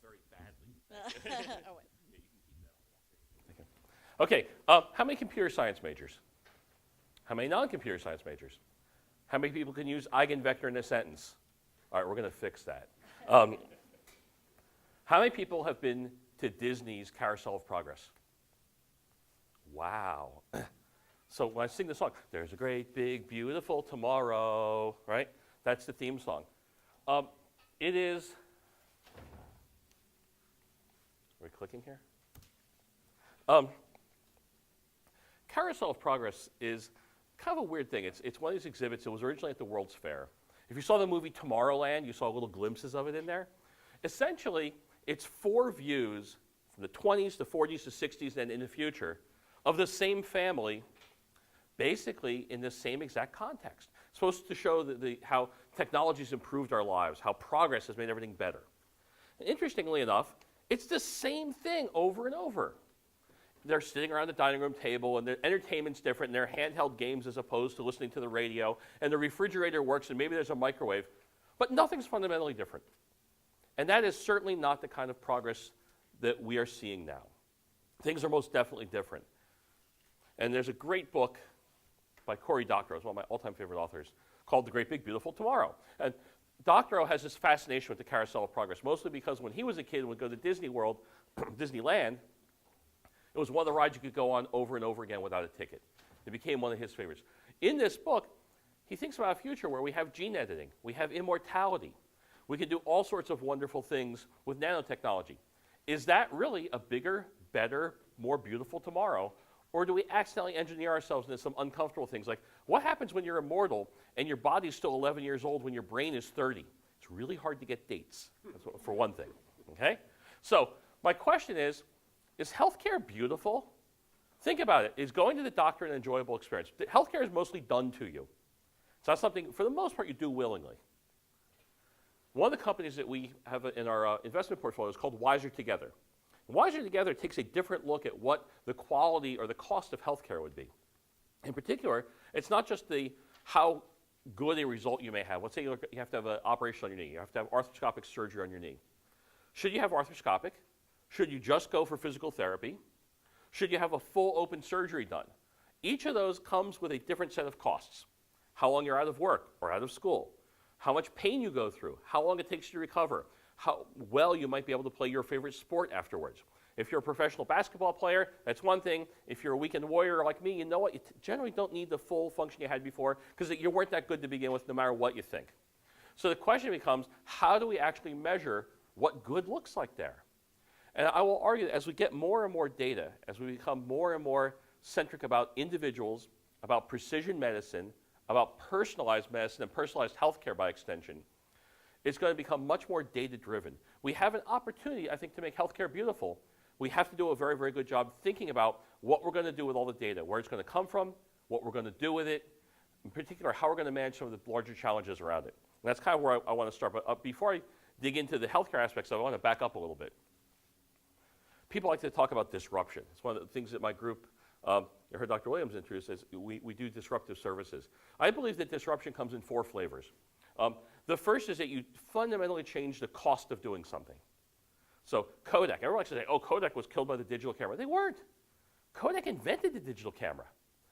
very badly. Oh, wait. Yeah, you can keep that on. Okay, how many computer science majors? How many non-computer science majors? How many people can use eigenvector in a sentence? All right, we're going to fix that. How many people have been to Disney's Carousel of Progress? Wow. So when I sing the song, there's a great, big, beautiful tomorrow, right? That's the theme song. It is, are we clicking here? Carousel of Progress is kind of a weird thing. It's one of these exhibits. It was originally at the World's Fair. If you saw the movie Tomorrowland, you saw little glimpses of it in there. Essentially, it's 4 views from the 20s, the 40s, the 60s, and in the future of the same family, basically in the same exact context. It's supposed to show how technology's improved our lives, how progress has made everything better. And interestingly enough, it's the same thing over and over. They're sitting around the dining room table, and the entertainment's different, and they're handheld games as opposed to listening to the radio, and the refrigerator works, and maybe there's a microwave, but nothing's fundamentally different. And that is certainly not the kind of progress that we are seeing now. Things are most definitely different. And there's a great book by Cory Doctorow, it's one of my all-time favorite authors, called The Great Big Beautiful Tomorrow. And Doctorow has this fascination with the Carousel of Progress, mostly because when he was a kid and would go to Disney World, Disneyland, it was one of the rides you could go on over and over again without a ticket. It became one of his favorites. In this book, he thinks about a future where we have gene editing, we have immortality, we can do all sorts of wonderful things with nanotechnology. Is that really a bigger, better, more beautiful tomorrow? Or do we accidentally engineer ourselves into some uncomfortable things? Like, what happens when you're immortal and your body's still 11 years old when your brain is 30? It's really hard to get dates, for one thing, okay? So my question is healthcare beautiful? Think about it. Is going to the doctor an enjoyable experience? Healthcare is mostly done to you. It's not something, for the most part, you do willingly. One of the companies that we have in our investment portfolio is called Wiser Together. Wiser Together takes a different look at what the quality or the cost of healthcare would be. In particular, it's not just how good a result you may have. Let's say you have to have an operation on your knee. You have to have arthroscopic surgery on your knee. Should you have arthroscopic? Should you just go for physical therapy? Should you have a full open surgery done? Each of those comes with a different set of costs. How long you're out of work or out of school. How much pain you go through. How long it takes you to recover. How well you might be able to play your favorite sport afterwards. If you're a professional basketball player, that's one thing. If you're a weekend warrior like me, you know what? You generally don't need the full function you had before because you weren't that good to begin with no matter what you think. So the question becomes, how do we actually measure what good looks like there? And I will argue that as we get more and more data, as we become more and more centric about individuals, about precision medicine, about personalized medicine and personalized healthcare by extension, it's going to become much more data-driven. We have an opportunity, I think, to make healthcare beautiful. We have to do a very, very good job thinking about what we're going to do with all the data, where it's going to come from, what we're going to do with it, in particular, how we're going to manage some of the larger challenges around it. And that's kind of where I want to start. But before I dig into the healthcare aspects, I want to back up a little bit. People like to talk about disruption. It's one of the things that my group, you heard Dr. Williams introduce, is we do disruptive services. I believe that disruption comes in 4 flavors. The first is that you fundamentally change the cost of doing something. So Kodak, everyone likes to say, oh, Kodak was killed by the digital camera. They weren't. Kodak invented the digital camera.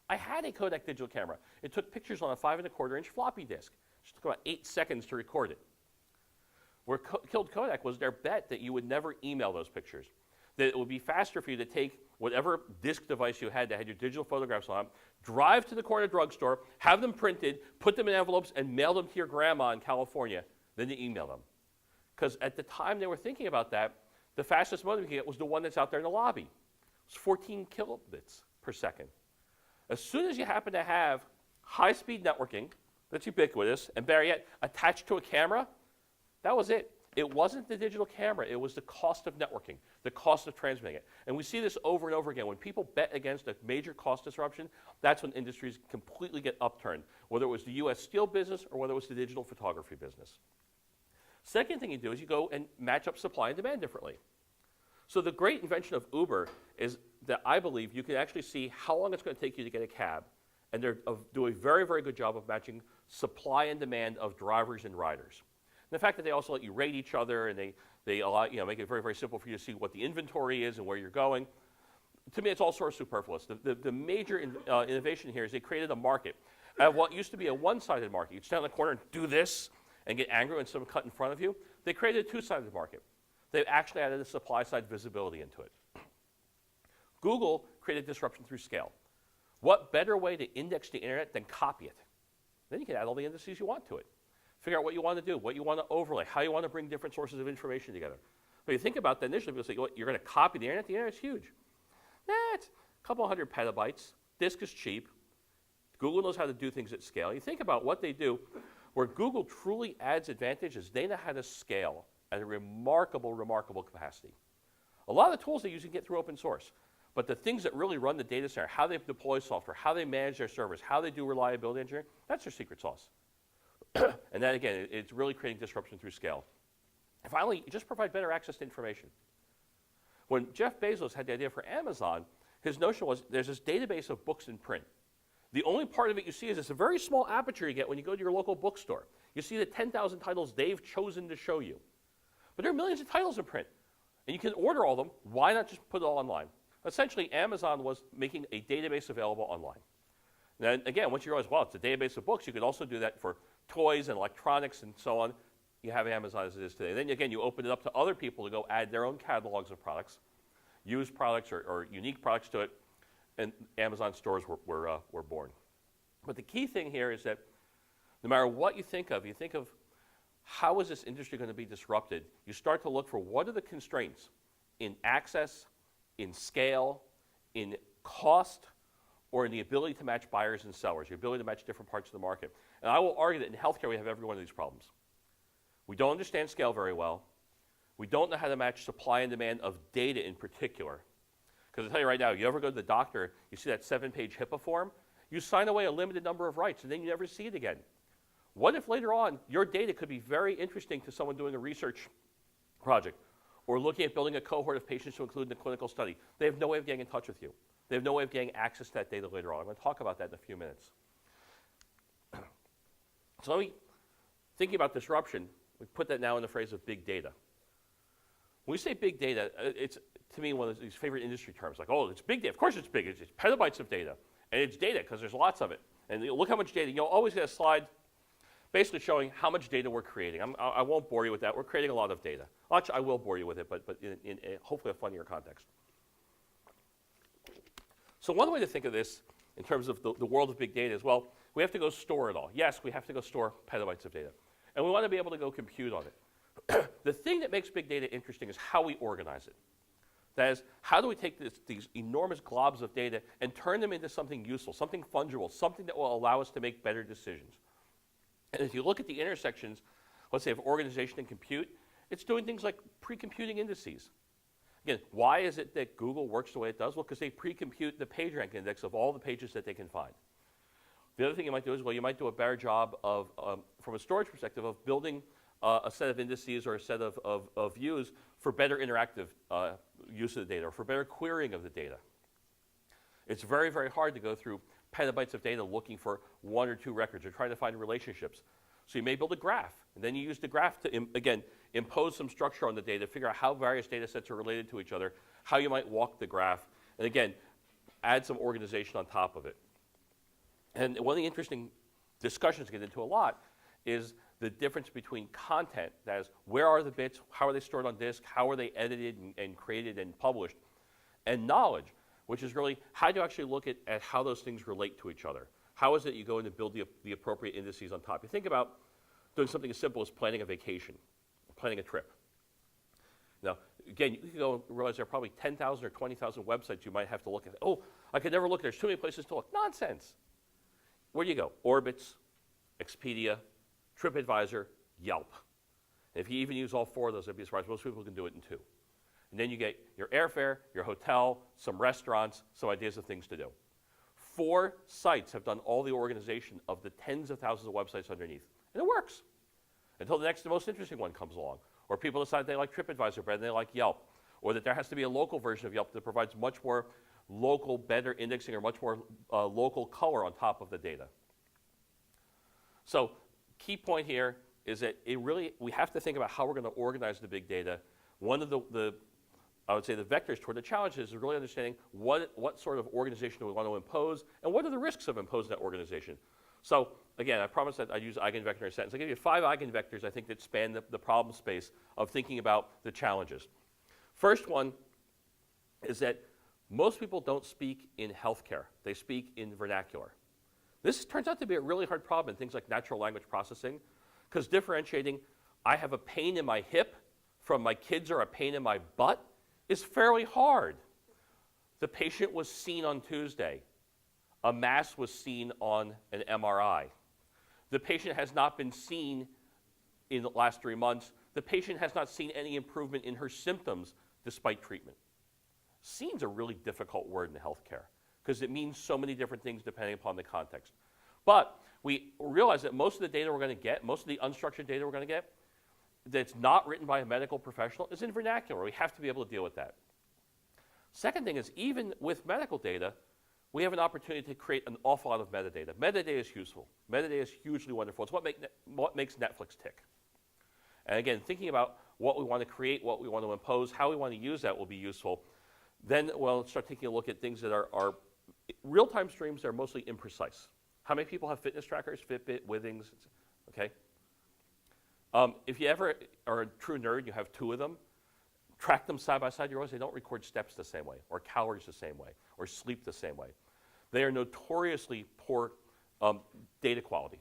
I had a Kodak digital camera. It took pictures on a 5¼ inch floppy disk. It took about 8 seconds to record it. Where killed Kodak was their bet that you would never email those pictures. That it would be faster for you to take whatever disk device you had that had your digital photographs on, drive to the corner drugstore, have them printed, put them in envelopes, and mail them to your grandma in California, then you email them. Because at the time they were thinking about that, the fastest modem you could get was the one that's out there in the lobby. It was 14 kilobits per second. As soon as you happen to have high-speed networking that's ubiquitous, and better yet, attached to a camera, that was it. It wasn't the digital camera. It was the cost of networking, the cost of transmitting it. And we see this over and over again. When people bet against a major cost disruption, that's when industries completely get upturned, whether it was the U.S. steel business or whether it was the digital photography business. Second thing you do is you go and match up supply and demand differently. So the great invention of Uber is that I believe you can actually see how long it's going to take you to get a cab, and they do a very, very good job of matching supply and demand of drivers and riders. the fact that they also let you rate each other and they allow, make it very, very simple for you to see what the inventory is and where you're going. To me, it's all sort of superfluous. The major innovation here is they created a market. Out of what used to be a one-sided market, you'd stand in the corner and do this and get angry when someone cut in front of you. They created a two-sided market. They've actually added a supply-side visibility into it. Google created disruption through scale. What better way to index the internet than copy it? Then you can add all the indices you want to it. Figure out what you want to do, what you want to overlay, how you want to bring different sources of information together. But you think about that initially, people say, you're going to copy the internet? The internet's huge. It's a couple hundred petabytes. Disk is cheap. Google knows how to do things at scale. You think about what they do, where Google truly adds advantage is they know how to scale at a remarkable, remarkable capacity. A lot of the tools they use you can get through open source. But the things that really run the data center, how they deploy software, how they manage their servers, how they do reliability engineering, that's their secret sauce. And that, again, it's really creating disruption through scale. And finally, you just provide better access to information. When Jeff Bezos had the idea for Amazon, his notion was there's this database of books in print. The only part of it you see is it's a very small aperture you get when you go to your local bookstore. You see the 10,000 titles they've chosen to show you. But there are millions of titles in print. And you can order all of them. Why not just put it all online? Essentially, Amazon was making a database available online. Now, again, once you realize, well, it's a database of books, you could also do that for toys and electronics and so on. You have Amazon as it is today. Then, again, you open it up to other people to go add their own catalogs of products, used products or unique products to it, and Amazon stores were born. But the key thing here is that no matter what you think of how is this industry going to be disrupted, you start to look for what are the constraints in access, in scale, in cost, or in the ability to match buyers and sellers, the ability to match different parts of the market. And I will argue that in healthcare we have every one of these problems. We don't understand scale very well. We don't know how to match supply and demand of data in particular. Because I'll tell you right now, you ever go to the doctor, you see that 7-page HIPAA form, you sign away a limited number of rights and then you never see it again. What if later on your data could be very interesting to someone doing a research project or looking at building a cohort of patients to include in a clinical study? They have no way of getting in touch with you. They have no way of getting access to that data later on. I'm going to talk about that in a few minutes. So thinking about disruption, we put that now in the phrase of big data. When we say big data, it's, to me, one of these favorite industry terms, like, oh, it's big data. Of course it's big. It's petabytes of data. And it's data because there's lots of it. And look how much data. You'll always get a slide basically showing how much data we're creating. I won't bore you with that. We're creating a lot of data. Actually, I will bore you with it, but in hopefully a funnier context. So one way to think of this in terms of the world of big data is, well, we have to go store it all. Yes, we have to go store petabytes of data. And we want to be able to go compute on it. The thing that makes big data interesting is how we organize it. That is, how do we take these enormous globs of data and turn them into something useful, something fungible, something that will allow us to make better decisions? And if you look at the intersections, let's say of organization and compute, it's doing things like pre-computing indices. Again, why is it that Google works the way it does? Well, because they pre-compute the PageRank index of all the pages that they can find. The other thing you might do is, well, you might do a better job of, from a storage perspective, of building a set of indices or a set of views for better interactive use of the data or for better querying of the data. It's very, very hard to go through petabytes of data looking for one or two records or trying to find relationships. So you may build a graph, and then you use the graph to, again, impose some structure on the data, figure out how various data sets are related to each other, how you might walk the graph, and again, add some organization on top of it. And one of the interesting discussions to get into a lot is the difference between content, that is, where are the bits, how are they stored on disk, how are they edited and created and published, and knowledge, which is really how do you actually look at how those things relate to each other. How is it you go in and build the appropriate indices on top? You think about doing something as simple as planning a vacation, planning a trip. Now, again, you can go and realize there are probably 10,000 or 20,000 websites you might have to look at. Oh, I could never look. There's too many places to look. Nonsense. Where do you go? Orbitz, Expedia, TripAdvisor, Yelp. And if you even use all four of those, I'd be surprised. Most people can do it in two. And then you get your airfare, your hotel, some restaurants, some ideas of things to do. 4 sites have done all the organization of the tens of thousands of websites underneath. And it works. Until the next, the most interesting one comes along. Or people decide they like TripAdvisor better than they like Yelp. Or that there has to be a local version of Yelp that provides much more local, better indexing or much more local color on top of the data. So key point here, is that we have to think about how we're going to organize the big data. One of I would say the vectors toward the challenges is really understanding what sort of organization do we want to impose, and what are the risks of imposing that organization. So again, I promised that I'd use eigenvector in a sentence. I'll give you 5 eigenvectors I think that span the problem space of thinking about the challenges. First one is that most people don't speak in healthcare. They speak in vernacular. This turns out to be a really hard problem in things like natural language processing, because differentiating I have a pain in my hip from my kids are a pain in my butt is fairly hard. The patient was seen on Tuesday. A mass was seen on an MRI. The patient has not been seen in the last 3 months. The patient has not seen any improvement in her symptoms despite treatment. Seen's a really difficult word in healthcare because it means so many different things depending upon the context. But we realize that most of the data we're going to get, most of the unstructured data we're going to get, that's not written by a medical professional is in vernacular. We have to be able to deal with that. Second thing is, even with medical data, we have an opportunity to create an awful lot of metadata. Metadata is useful. Metadata is hugely wonderful. It's what makes Netflix tick. And again, thinking about what we want to create, what we want to impose, how we want to use that will be useful. Then we'll start taking a look at things that are real-time streams that are mostly imprecise. How many people have fitness trackers, Fitbit, Withings, okay? If you ever are a true nerd, you have 2 of them, track them side by side, you realize they don't record steps the same way, or calories the same way, or sleep the same way. They are notoriously poor data quality.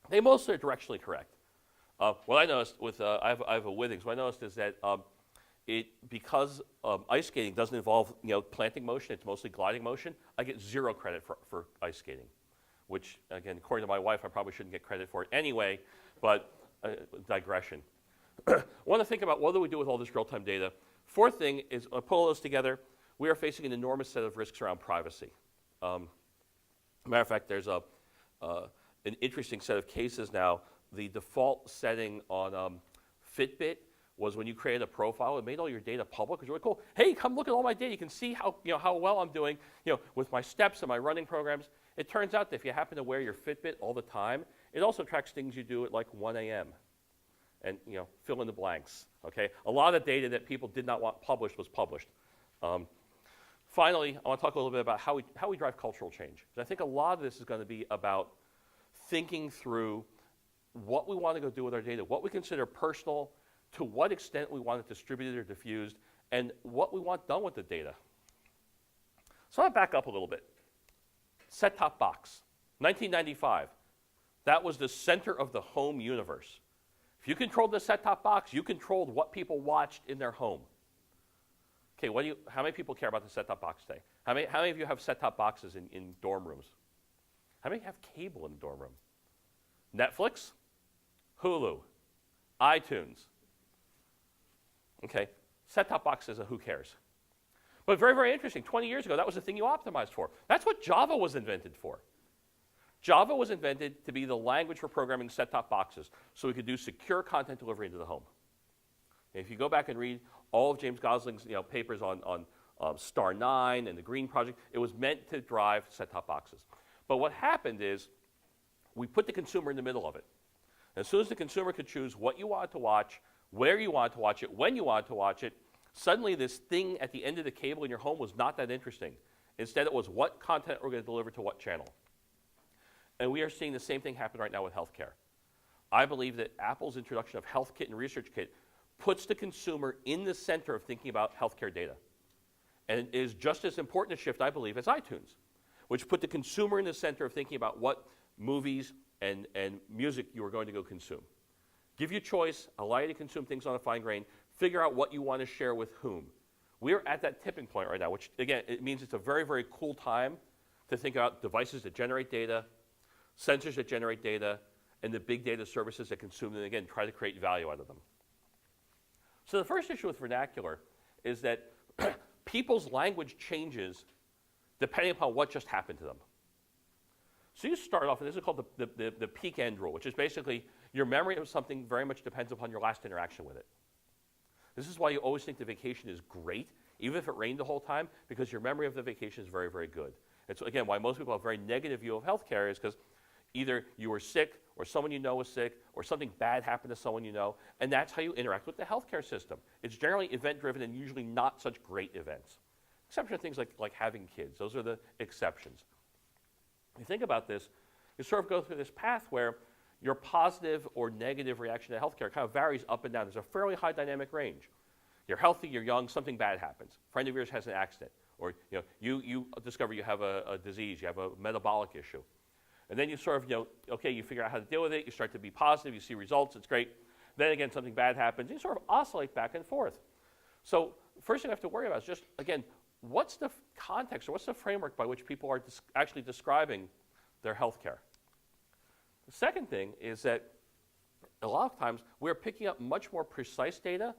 They mostly are directionally correct. What I noticed with, I have a Withings, what I noticed is that because ice skating doesn't involve planting motion, it's mostly gliding motion, I get 0 credit for ice skating, which again, according to my wife, I probably shouldn't get credit for it anyway, but digression. I want to think about what do we do with all this real-time data. Fourth thing is, pull those together, we are facing an enormous set of risks around privacy. Matter of fact, there's an interesting set of cases now. The default setting on Fitbit was when you created a profile, it made all your data public. It was really cool. Hey, come look at all my data. You can see how well I'm doing with my steps and my running programs. It turns out that if you happen to wear your Fitbit all the time, it also tracks things you do at like 1 a.m. And fill in the blanks. Okay, a lot of data that people did not want published was published. Finally, I want to talk a little bit about how we drive cultural change. I think a lot of this is going to be about thinking through what we want to go do with our data, what we consider personal, to what extent we want it distributed or diffused, and what we want done with the data. So I'll back up a little bit. Set-top box, 1995. That was the center of the home universe. If you controlled the set-top box, you controlled what people watched in their home. Okay, how many people care about the set-top box today? How many of you have set-top boxes in dorm rooms? How many have cable in the dorm room? Netflix, Hulu, iTunes. Okay, set-top box is a who cares. But very, very interesting, 20 years ago, that was the thing you optimized for. That's what Java was invented for. Java was invented to be the language for programming set-top boxes so we could do secure content delivery into the home. And if you go back and read all of James Gosling's papers on Star 9 and the Green Project, it was meant to drive set-top boxes. But what happened is we put the consumer in the middle of it. And as soon as the consumer could choose what you wanted to watch, where you wanted to watch it, when you wanted to watch it, suddenly this thing at the end of the cable in your home was not that interesting. Instead, it was what content we're going to deliver to what channel. And we are seeing the same thing happen right now with healthcare. I believe that Apple's introduction of HealthKit and ResearchKit puts the consumer in the center of thinking about healthcare data. And it is just as important a shift, I believe, as iTunes, which put the consumer in the center of thinking about what movies and music you are going to go consume. Give you choice, allow you to consume things on a fine grain, figure out what you want to share with whom. We're at that tipping point right now, which, again, it means it's a very, very cool time to think about devices that generate data, sensors that generate data, and the big data services that consume them, and again, try to create value out of them. So the first issue with vernacular is that people's language changes depending upon what just happened to them. So you start off, and this is called the peak end rule, which is basically your memory of something very much depends upon your last interaction with it. This is why you always think the vacation is great, even if it rained the whole time, because your memory of the vacation is very, very good. And so again, why most people have a very negative view of healthcare is because either you were sick or someone you know was sick, or something bad happened to someone you know, and that's how you interact with the healthcare system. It's generally event-driven and usually not such great events. Exception of things like having kids. Those are the exceptions. When you think about this, you sort of go through this path where your positive or negative reaction to healthcare kind of varies up and down. There's a fairly high dynamic range. You're healthy, you're young, something bad happens. A friend of yours has an accident, or you discover you have a disease, you have a metabolic issue. And then you sort of, okay, you figure out how to deal with it, you start to be positive, you see results, it's great. Then again, something bad happens, you sort of oscillate back and forth. So first thing I have to worry about is just, again, what's the context or what's the framework by which people are actually describing their health care? The second thing is that a lot of times we're picking up much more precise data,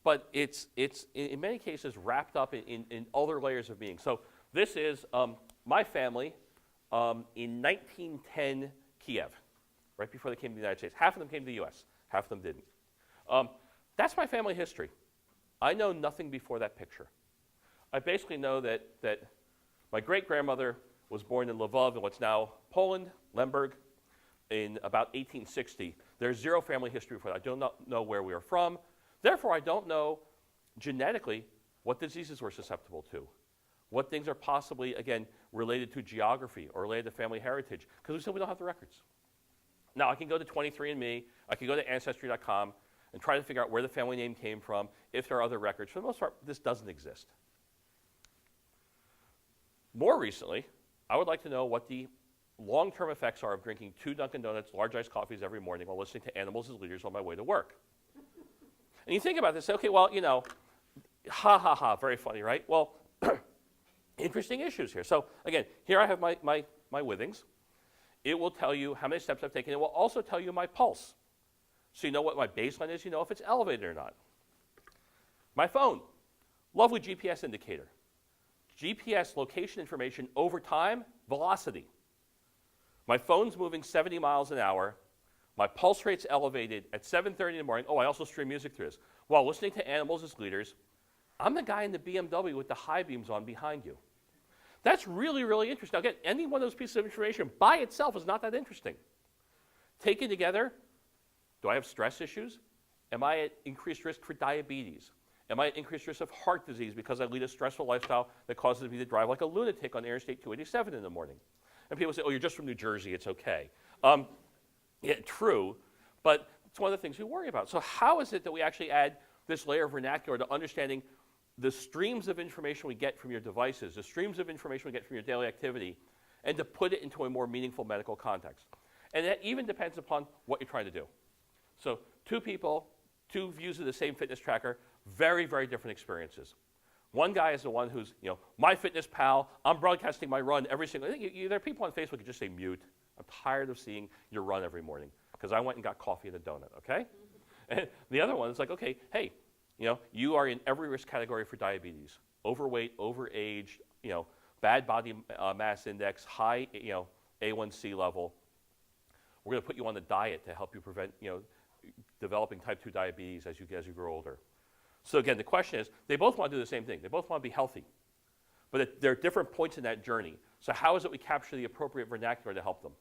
but it's in many cases wrapped up in other layers of being. So this is my family in 1910 Kiev, right before they came to the United States. Half of them came to the US, half of them didn't. That's my family history. I know nothing before that picture. I basically know that my great-grandmother was born in Lvov in what's now Poland, Lemberg, in about 1860. There's zero family history for that. I do not know where we are from. Therefore, I don't know genetically what diseases we're susceptible to, what things are possibly, again, related to geography or related to family heritage, because we simply don't have the records. Now, I can go to 23andMe, I can go to Ancestry.com and try to figure out where the family name came from, if there are other records. For the most part, this doesn't exist. More recently, I would like to know what the long-term effects are of drinking 2 Dunkin' Donuts large iced coffees every morning while listening to animals as leaders on my way to work. And you think about this, okay, well, ha ha ha, very funny, right? Well, interesting issues here. So again, here I have my Withings. It will tell you how many steps I've taken. It will also tell you my pulse. So you know what my baseline is, you know if it's elevated or not. My phone, lovely GPS indicator. GPS location information over time, velocity. My phone's moving 70 miles an hour. My pulse rate's elevated at 7:30 in the morning. Oh, I also stream music through this. While listening to animals as leaders, I'm the guy in the BMW with the high beams on behind you. That's really, really interesting. Now, again, any one of those pieces of information by itself is not that interesting. Taken together, do I have stress issues? Am I at increased risk for diabetes? Am I at increased risk of heart disease because I lead a stressful lifestyle that causes me to drive like a lunatic on Interstate 287 in the morning? And people say, oh, you're just from New Jersey, it's okay. Yeah, true, but it's one of the things we worry about. So how is it that we actually add this layer of vernacular to understanding the streams of information we get from your devices, the streams of information we get from your daily activity, and to put it into a more meaningful medical context? And that even depends upon what you're trying to do. So 2 people, 2 views of the same fitness tracker, very, very different experiences. One guy is the one who's, my fitness pal, I'm broadcasting my run every single day. There are people on Facebook who just say mute. I'm tired of seeing your run every morning because I went and got coffee and a donut, okay? And the other one is like, okay, hey, you are in every risk category for diabetes. Overweight, overaged, bad body mass index, high, A1C level. We're going to put you on the diet to help you prevent, developing type 2 diabetes as you grow older. So again, the question is, they both want to do the same thing. They both want to be healthy. But there are different points in that journey. So how is it we capture the appropriate vernacular to help them?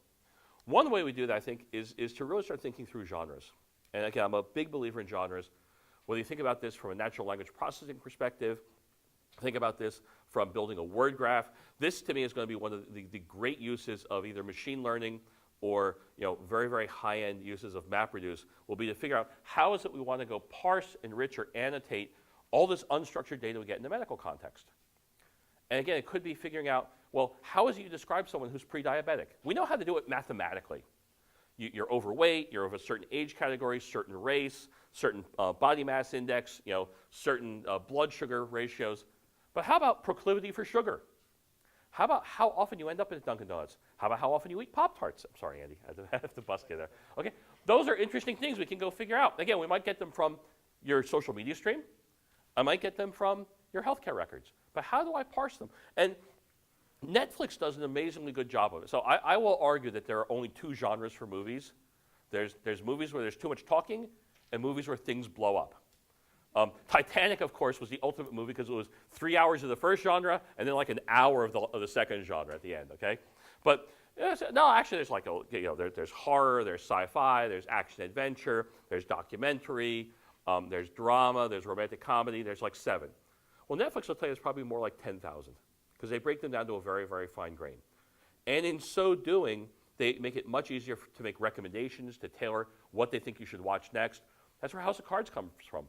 One way we do that, I think, is to really start thinking through genres. And again, I'm a big believer in genres. Whether you think about this from a natural language processing perspective, think about this from building a word graph. This, to me, is going to be one of the great uses of either machine learning or very, very high-end uses of MapReduce, will be to figure out how is it we want to go parse, enrich, or annotate all this unstructured data we get in the medical context. And again, it could be figuring out, well, how is it you describe someone who's pre-diabetic? We know how to do it mathematically. You're overweight, you're of a certain age category, certain race, certain body mass index, certain blood sugar ratios. But how about proclivity for sugar? How about how often you end up at Dunkin' Donuts? How about how often you eat Pop-Tarts? I'm sorry, Andy, I have to bust you there. Okay, those are interesting things we can go figure out. Again, we might get them from your social media stream. I might get them from your healthcare records. But how do I parse them? And Netflix does an amazingly good job of it. So I will argue that there are only 2 genres for movies. There's movies where there's too much talking and movies where things blow up. Titanic, of course, was the ultimate movie because it was 3 hours of the first genre and then like an hour of the second genre at the end, okay? But No, actually, there's like there's horror, there's sci-fi, there's action adventure, there's documentary, there's drama, there's romantic comedy. There's like 7. Well, Netflix will tell you it's probably more like 10,000 because they break them down to a very, very fine grain. And in so doing, they make it much easier to make recommendations, to tailor what they think you should watch next. That's where House of Cards comes from.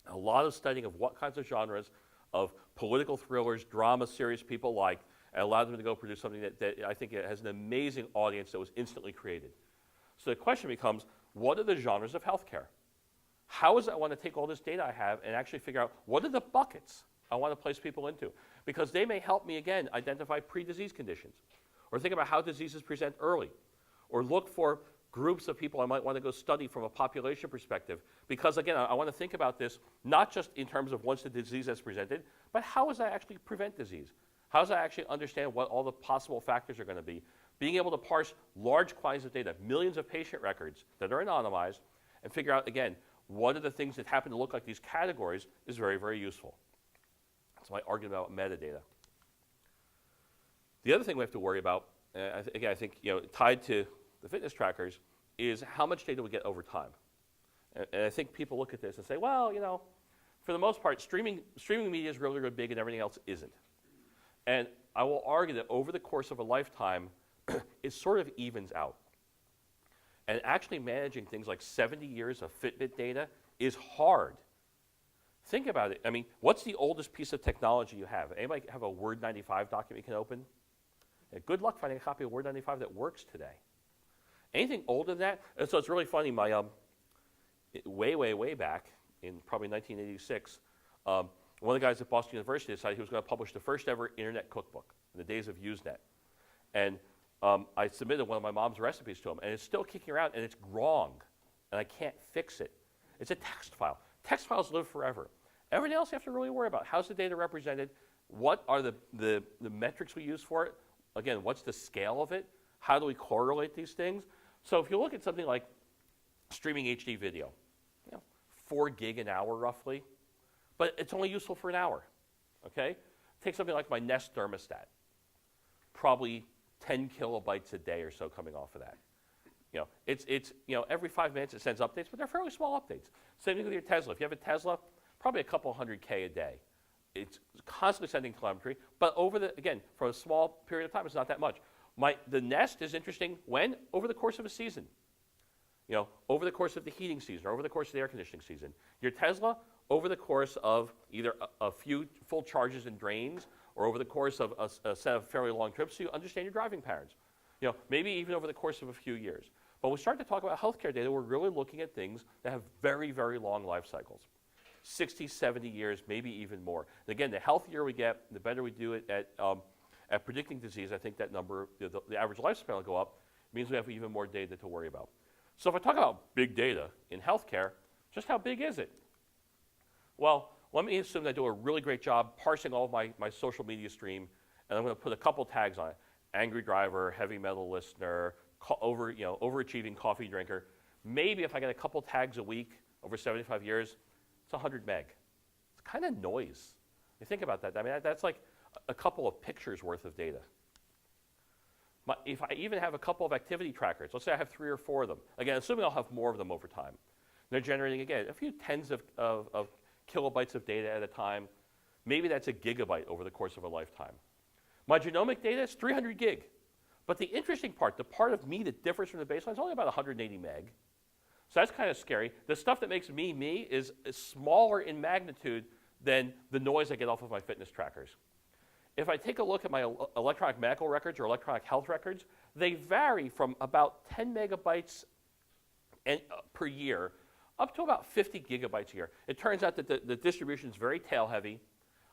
A lot of studying of what kinds of genres of political thrillers, drama series people like, and allowed them to go produce something that I think has an amazing audience that was instantly created. So the question becomes, what are the genres of healthcare? How is it I want to take all this data I have and actually figure out what are the buckets I want to place people into? Because they may help me, again, identify pre-disease conditions, or think about how diseases present early, or look for groups of people I might want to go study from a population perspective. Because, again, I want to think about this not just in terms of once the disease has presented, but how does that actually prevent disease? How does I actually understand what all the possible factors are going to be? Being able to parse large quantities of data, millions of patient records that are anonymized, and figure out, again, what are the things that happen to look like these categories is very, very useful. That's my argument about metadata. The other thing we have to worry about, again, I think tied to the fitness trackers, is how much data we get over time. And I think people look at this and say, well, for the most part, streaming media is really, really big and everything else isn't. And I will argue that over the course of a lifetime, it sort of evens out. And actually managing things like 70 years of Fitbit data is hard. Think about it. I mean, what's the oldest piece of technology you have? Anybody have a Word 95 document you can open? Yeah, good luck finding a copy of Word 95 that works today. Anything older than that? And so it's really funny, my way back in probably 1986, one of the guys at Boston University decided he was going to publish the first ever internet cookbook in the days of Usenet. And I submitted one of my mom's recipes to him, and it's still kicking around, and it's wrong, and I can't fix it. It's a text file. Text files live forever. Everything else you have to really worry about. How's the data represented? What are the metrics we use for it? Again, what's the scale of it? How do we correlate these things? So if you look at something like streaming HD video, 4 gig an hour roughly, but it's only useful for an hour, okay? Take something like my Nest thermostat, probably 10 kilobytes a day or so coming off of that. It's every 5 minutes it sends updates, but they're fairly small updates. Same thing with your Tesla. If you have a Tesla, probably a couple hundred K a day. It's constantly sending telemetry, but again, for a small period of time, it's not that much. The Nest is interesting when? Over the course of a season. Over the course of the heating season, or over the course of the air conditioning season. Your Tesla, over the course of either a few full charges and drains, or over the course of a set of fairly long trips, so you understand your driving patterns. Maybe even over the course of a few years. But when we start to talk about healthcare data, we're really looking at things that have very, very long life cycles. 60, 70 years, maybe even more. And again, the healthier we get, the better we do it at predicting disease. I think that number, the average lifespan will go up, means we have even more data to worry about. So if I talk about big data in healthcare, just how big is it? Well, let me assume that I do a really great job parsing all of my social media stream, and I'm going to put a couple tags on it. Angry driver, heavy metal listener, overachieving coffee drinker. Maybe if I get a couple tags a week over 75 years, it's 100 meg. It's kind of noise. You think about that. I mean, that's like a couple of pictures worth of data. If I even have a couple of activity trackers, let's say I have 3 or 4 of them. Again, assuming I'll have more of them over time. They're generating, again, a few tens of kilobytes of data at a time. Maybe that's a gigabyte over the course of a lifetime. My genomic data is 300 gig. But the interesting part, the part of me that differs from the baseline is only about 180 meg. So that's kind of scary. The stuff that makes me me is smaller in magnitude than the noise I get off of my fitness trackers. If I take a look at my electronic medical records or electronic health records, they vary from about 10 megabytes per year up to about 50 gigabytes a year. It turns out that the distribution is very tail heavy.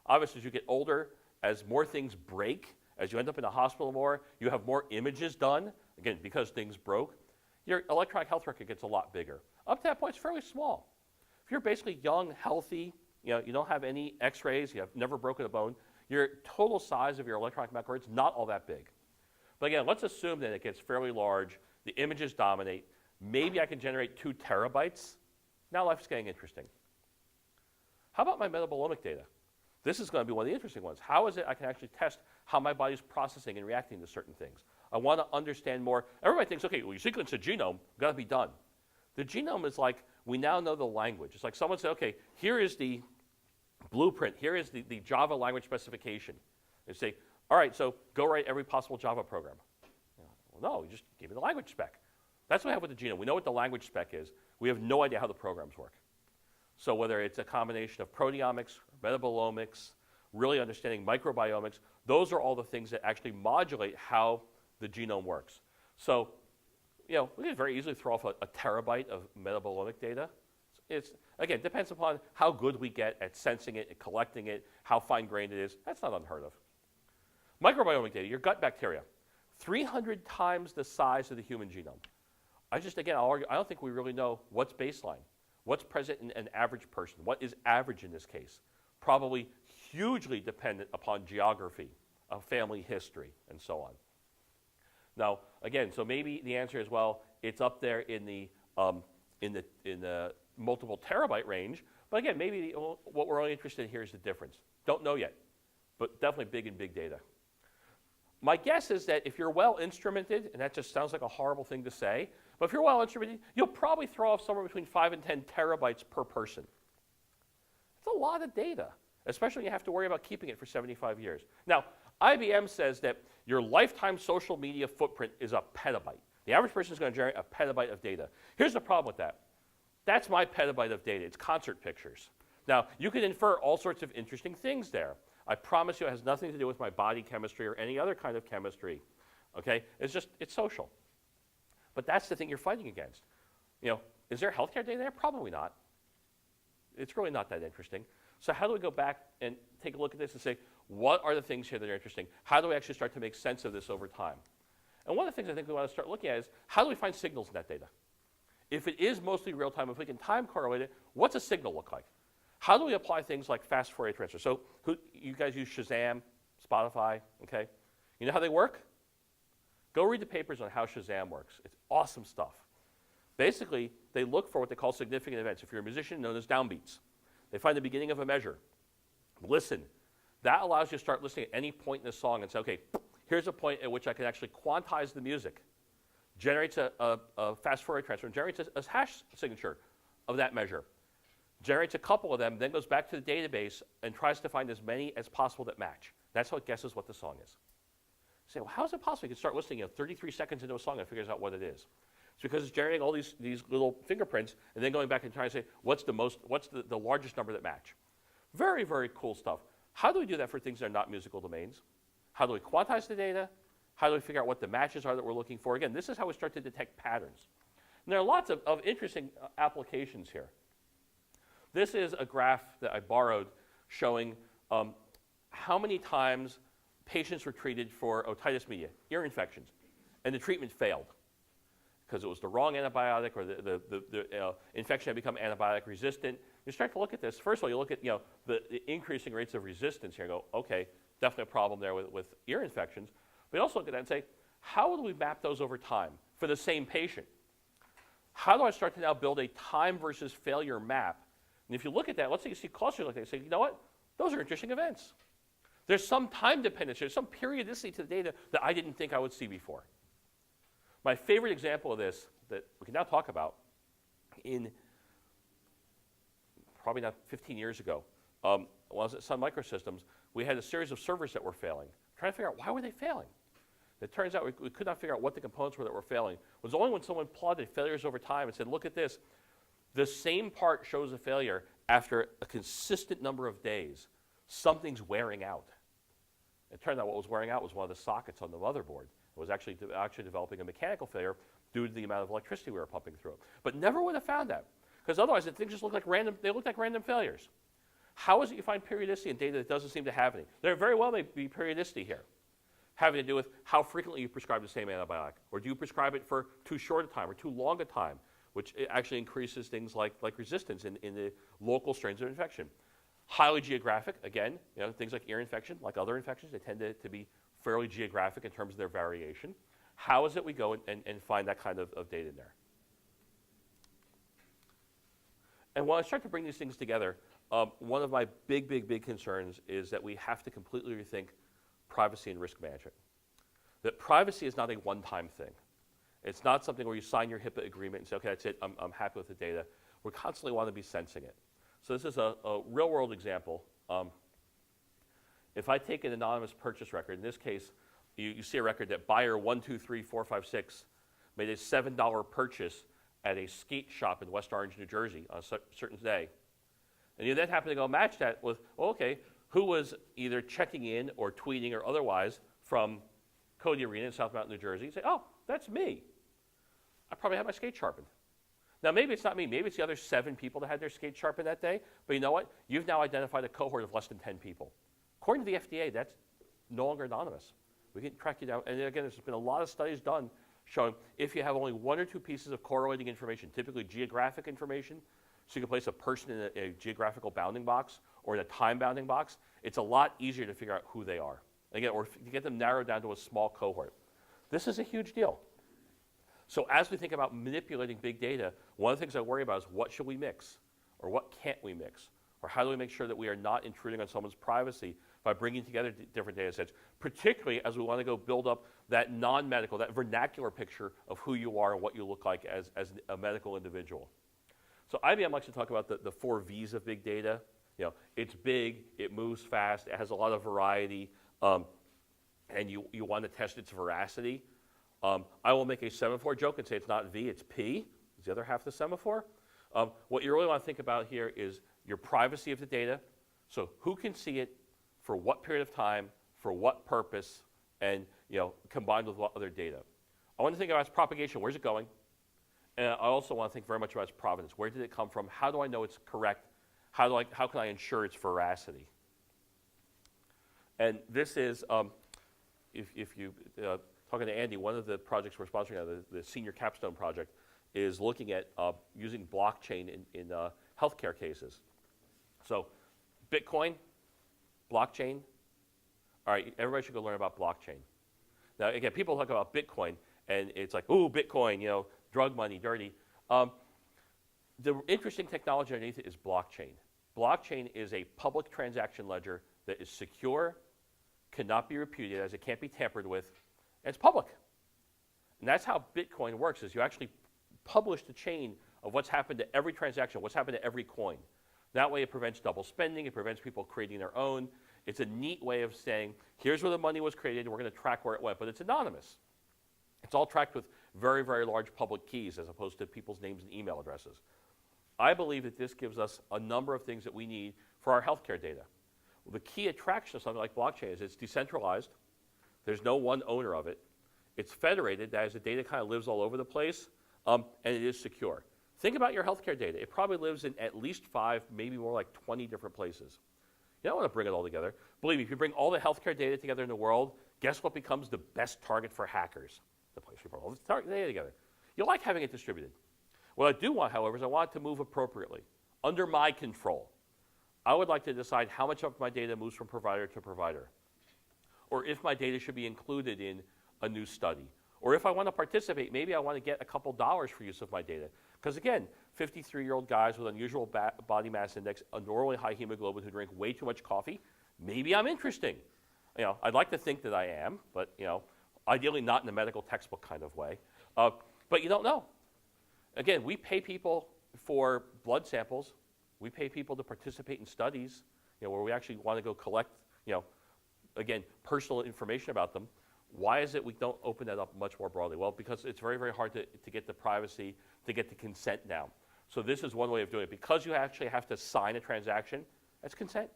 Obviously, as you get older, as more things break, as you end up in the hospital more, you have more images done, again, because things broke. Your electronic health record gets a lot bigger. Up to that point, it's fairly small. If you're basically young, healthy, you don't have any x-rays, you have never broken a bone, your total size of your electronic medical record is not all that big. But again, let's assume that it gets fairly large, the images dominate, maybe I can generate 2 terabytes. Now life's getting interesting. How about my metabolomic data? This is going to be one of the interesting ones. How is it I can actually test how my body's processing and reacting to certain things? I want to understand more. Everybody thinks, okay, well, you sequence the genome, got to be done. The genome is like, we now know the language. It's like someone said, okay, here is the blueprint. Here is the Java language specification. They say, all right, so go write every possible Java program. Well, no, you just give me the language spec. That's what we have with the genome. We know what the language spec is. We have no idea how the programs work. So whether it's a combination of proteomics, metabolomics, really understanding microbiomics, those are all the things that actually modulate how the genome works. So, you know, we can very easily throw off a terabyte of metabolomic data. It's, again, depends upon how good we get at sensing it and collecting it, how fine-grained it is. That's not unheard of. Microbiomic data, your gut bacteria, 300 times the size of the human genome. Again, I'll argue, I don't think we really know what's baseline, what's present in an average person, what is average in this case. Probably hugely dependent upon geography, family history, and so on. Now, again, so maybe the answer is, well, it's up there in the multiple terabyte range, but again, maybe what we're only interested in here is the difference. Don't know yet, but definitely big in big data. My guess is that if you're well instrumented, and that just sounds like a horrible thing to say, but if you're well instrumented, you'll probably throw off somewhere between 5 and 10 terabytes per person. It's a lot of data, especially when you have to worry about keeping it for 75 years. Now, IBM says that your lifetime social media footprint is a petabyte. The average person is going to generate a petabyte of data. Here's the problem with that. That's my petabyte of data. It's concert pictures. Now, you can infer all sorts of interesting things there. I promise you it has nothing to do with my body chemistry or any other kind of chemistry. Okay? It's social. But that's the thing you're fighting against. You know, is there healthcare data there? Probably not. It's really not that interesting. So how do we go back and take a look at this and say, what are the things here that are interesting? How do we actually start to make sense of this over time? And one of the things I think we want to start looking at is, how do we find signals in that data? If it is mostly real time, if we can time correlate it, what's a signal look like? How do we apply things like fast Fourier transfer? So you guys use Shazam, Spotify, okay? You know how they work? Go read the papers on how Shazam works. It's awesome stuff. Basically, they look for what they call significant events. If you're a musician, known as downbeats. They find the beginning of a measure. Listen. That allows you to start listening at any point in the song and say, okay, here's a point at which I can actually quantize the music. Generates a fast Fourier transform, generates a hash signature of that measure. Generates a couple of them, then goes back to the database and tries to find as many as possible that match. That's how it guesses what the song is. You say, well, how is it possible? You can start listening 33 seconds into a song and figures out what it is. It's because it's generating all these little fingerprints and then going back and trying to say, what's the largest number that match? Very, very cool stuff. How do we do that for things that are not musical domains? How do we quantize the data? How do we figure out what the matches are that we're looking for? Again, this is how we start to detect patterns. And there are lots of interesting applications here. This is a graph that I borrowed showing how many times patients were treated for otitis media, ear infections, and the treatment failed because it was the wrong antibiotic or the infection had become antibiotic resistant. You start to look at this. First of all, you look at the increasing rates of resistance here and go, okay, definitely a problem there with ear infections. But you also look at that and say, how do we map those over time for the same patient? How do I start to now build a time versus failure map? And if you look at that, let's say you see clusters like that, you say, you know what? Those are interesting events. There's some time dependence, there's some periodicity to the data that I didn't think I would see before. My favorite example of this that we can now talk about in probably not 15 years ago, when I was at Sun Microsystems, we had a series of servers that were failing. Trying to figure out why were they failing. It turns out we could not figure out what the components were that were failing. It was only when someone plotted failures over time and said, look at this. The same part shows a failure after a consistent number of days. Something's wearing out. It turned out what was wearing out was one of the sockets on the motherboard. It was actually developing a mechanical failure due to the amount of electricity we were pumping through it. But never would have found that, because otherwise things just look like random. They look like random failures. How is it you find periodicity in data that doesn't seem to have any? There very well may be periodicity here, having to do with how frequently you prescribe the same antibiotic, or do you prescribe it for too short a time or too long a time, which actually increases things like resistance in the local strains of infection. Highly geographic, again, things like ear infection, like other infections, they tend to be fairly geographic in terms of their variation. How is it we go and find that kind of data in there? And when I start to bring these things together, one of my big concerns is that we have to completely rethink privacy and risk management. That privacy is not a one-time thing. It's not something where you sign your HIPAA agreement and say, okay, that's it, I'm happy with the data. We constantly want to be sensing it. So this is a real-world example. If I take an anonymous purchase record, in this case, you see a record that buyer 123456 made a $7 purchase at a skate shop in West Orange, New Jersey on a certain day. And you then happen to go match that with, well, okay, who was either checking in or tweeting or otherwise from Cody Arena in South Mountain, New Jersey. You say, oh, that's me. I probably had my skate sharpened. Now, maybe it's not me. Maybe it's the other 7 people that had their skate sharpened that day. But you know what? You've now identified a cohort of less than 10 people. According to the FDA, that's no longer anonymous. We can track you down. And again, there's been a lot of studies done showing if you have only 1 or 2 pieces of correlating information, typically geographic information, so you can place a person in a geographical bounding box or in a time bounding box, it's a lot easier to figure out who they are. Again, or to get them narrowed down to a small cohort. This is a huge deal. So as we think about manipulating big data, one of the things I worry about is what should we mix? Or what can't we mix? Or how do we make sure that we are not intruding on someone's privacy by bringing together different data sets, particularly as we want to go build up that non-medical, that vernacular picture of who you are and what you look like as a medical individual. So IBM likes to talk about the 4 V's of big data. You know, it's big, it moves fast, it has a lot of variety, and you want to test its veracity. I will make a semaphore joke and say it's not V, it's P. It's the other half of the semaphore. What you really want to think about here is your privacy of the data. So who can see it, for what period of time, for what purpose, and combined with what other data. I want to think about its propagation. Where's it going? And I also want to think very much about its provenance. Where did it come from? How do I know it's correct? How can I ensure its veracity? And this is, if you talking to Andy, one of the projects we're sponsoring now, the Senior Capstone Project, is looking at using blockchain in healthcare cases. So Bitcoin, blockchain. All right, everybody should go learn about blockchain. Now, again, people talk about Bitcoin, and it's like, ooh, Bitcoin, drug money, dirty. The interesting technology underneath it is blockchain. Blockchain is a public transaction ledger that is secure, cannot be repudiated, as it can't be tampered with, and it's public. And that's how Bitcoin works, is you actually publish the chain of what's happened to every transaction, what's happened to every coin. That way it prevents double spending, it prevents people creating their own. It's a neat way of saying, here's where the money was created, we're going to track where it went, but it's anonymous. It's all tracked with very, very large public keys as opposed to people's names and email addresses. I believe that this gives us a number of things that we need for our healthcare data. Well, the key attraction of something like blockchain is it's decentralized. There's no one owner of it. It's federated, that is, the data kind of lives all over the place, and it is secure. Think about your healthcare data. It probably lives in at least 5, maybe more like 20 different places. You don't want to bring it all together. Believe me, if you bring all the healthcare data together in the world, guess what becomes the best target for hackers? The place we bring all the data together. You like having it distributed. What I do want, however, is I want it to move appropriately, under my control. I would like to decide how much of my data moves from provider to provider, or if my data should be included in a new study, or if I want to participate, maybe I want to get a couple dollars for use of my data. Because again, 53-year-old guys with unusual body mass index, abnormally high hemoglobin who drink way too much coffee, maybe I'm interesting. I'd like to think that I am, but ideally not in a medical textbook kind of way. But you don't know. Again, we pay people for blood samples. We pay people to participate in studies, where we actually want to go collect, again, personal information about them. Why is it we don't open that up much more broadly? Well, because it's very, very hard to get the privacy, to get the consent down. So this is one way of doing it. Because you actually have to sign a transaction, that's consent.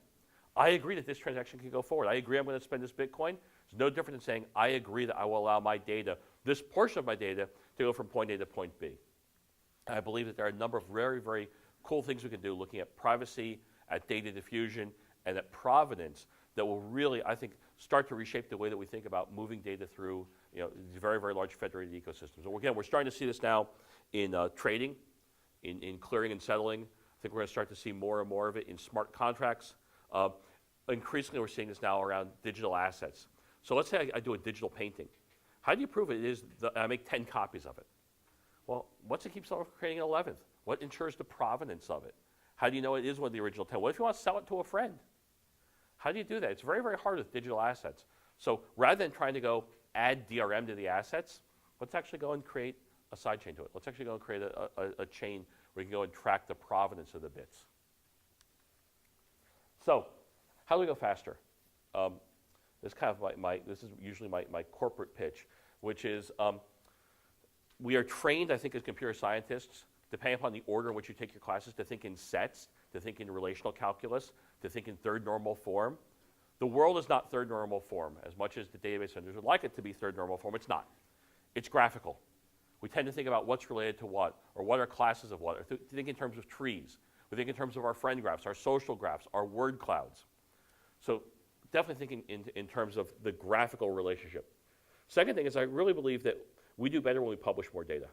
I agree that this transaction can go forward. I agree I'm going to spend this Bitcoin. It's no different than saying I agree that I will allow my data, this portion of my data, to go from point A to point B. I believe that there are a number of very, very cool things we can do looking at privacy, at data diffusion, and at provenance that will really, I think, start to reshape the way that we think about moving data through these very, very large federated ecosystems. And again, we're starting to see this now in trading, in clearing and settling. I think we're going to start to see more and more of it in smart contracts. Increasingly, we're seeing this now around digital assets. So let's say I do a digital painting. How do you prove it is I make 10 copies of it? Well, what's it keep someone from creating an 11th? What ensures the provenance of it? How do you know it is one of the original 10? What if you want to sell it to a friend? How do you do that? It's very, very hard with digital assets. So rather than trying to go add DRM to the assets, let's actually go and create a sidechain to it. Let's actually go and create a chain where you can go and track the provenance of the bits. So how do we go faster? This kind of this is usually my corporate pitch, which is we are trained, I think, as computer scientists, depending upon the order in which you take your classes, to think in sets, to think in relational calculus, to think in third normal form. The world is not third normal form. As much as the database vendors would like it to be third normal form, it's not. It's graphical. We tend to think about what's related to what, or what are classes of what, or think in terms of trees. We think in terms of our friend graphs, our social graphs, our word clouds. So definitely thinking in terms of the graphical relationship. Second thing is I really believe that we do better when we publish more data.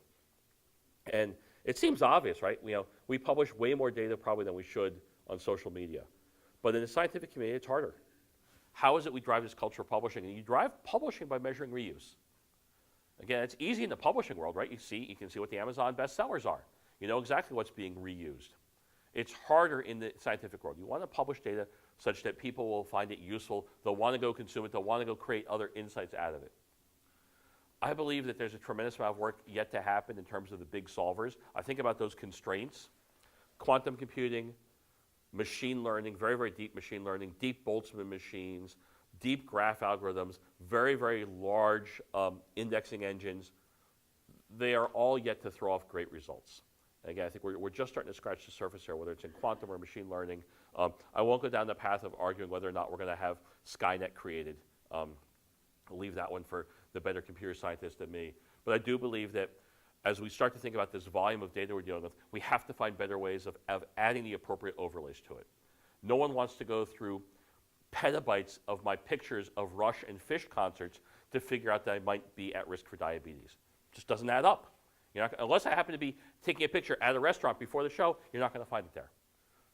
And it seems obvious, right? We publish way more data probably than we should on social media. But in the scientific community, it's harder. How is it we drive this culture of publishing? And you drive publishing by measuring reuse. Again, it's easy in the publishing world, right? You can see what the Amazon bestsellers are. You know exactly what's being reused. It's harder in the scientific world. You want to publish data such that people will find it useful. They'll want to go consume it. They'll want to go create other insights out of it. I believe that there's a tremendous amount of work yet to happen in terms of the big solvers. I think about those constraints. Quantum computing, machine learning, very, very deep machine learning, deep Boltzmann machines, deep graph algorithms, very, very large indexing engines. They are all yet to throw off great results. And again, I think we're just starting to scratch the surface here, whether it's in quantum or machine learning. I won't go down the path of arguing whether or not we're going to have Skynet created. I'll leave that one for the better computer scientists than me. But I do believe that as we start to think about this volume of data we're dealing with, we have to find better ways of adding the appropriate overlays to it. No one wants to go through petabytes of my pictures of Rush and Fish concerts to figure out that I might be at risk for diabetes. It just doesn't add up. Unless I happen to be taking a picture at a restaurant before the show, you're not going to find it there.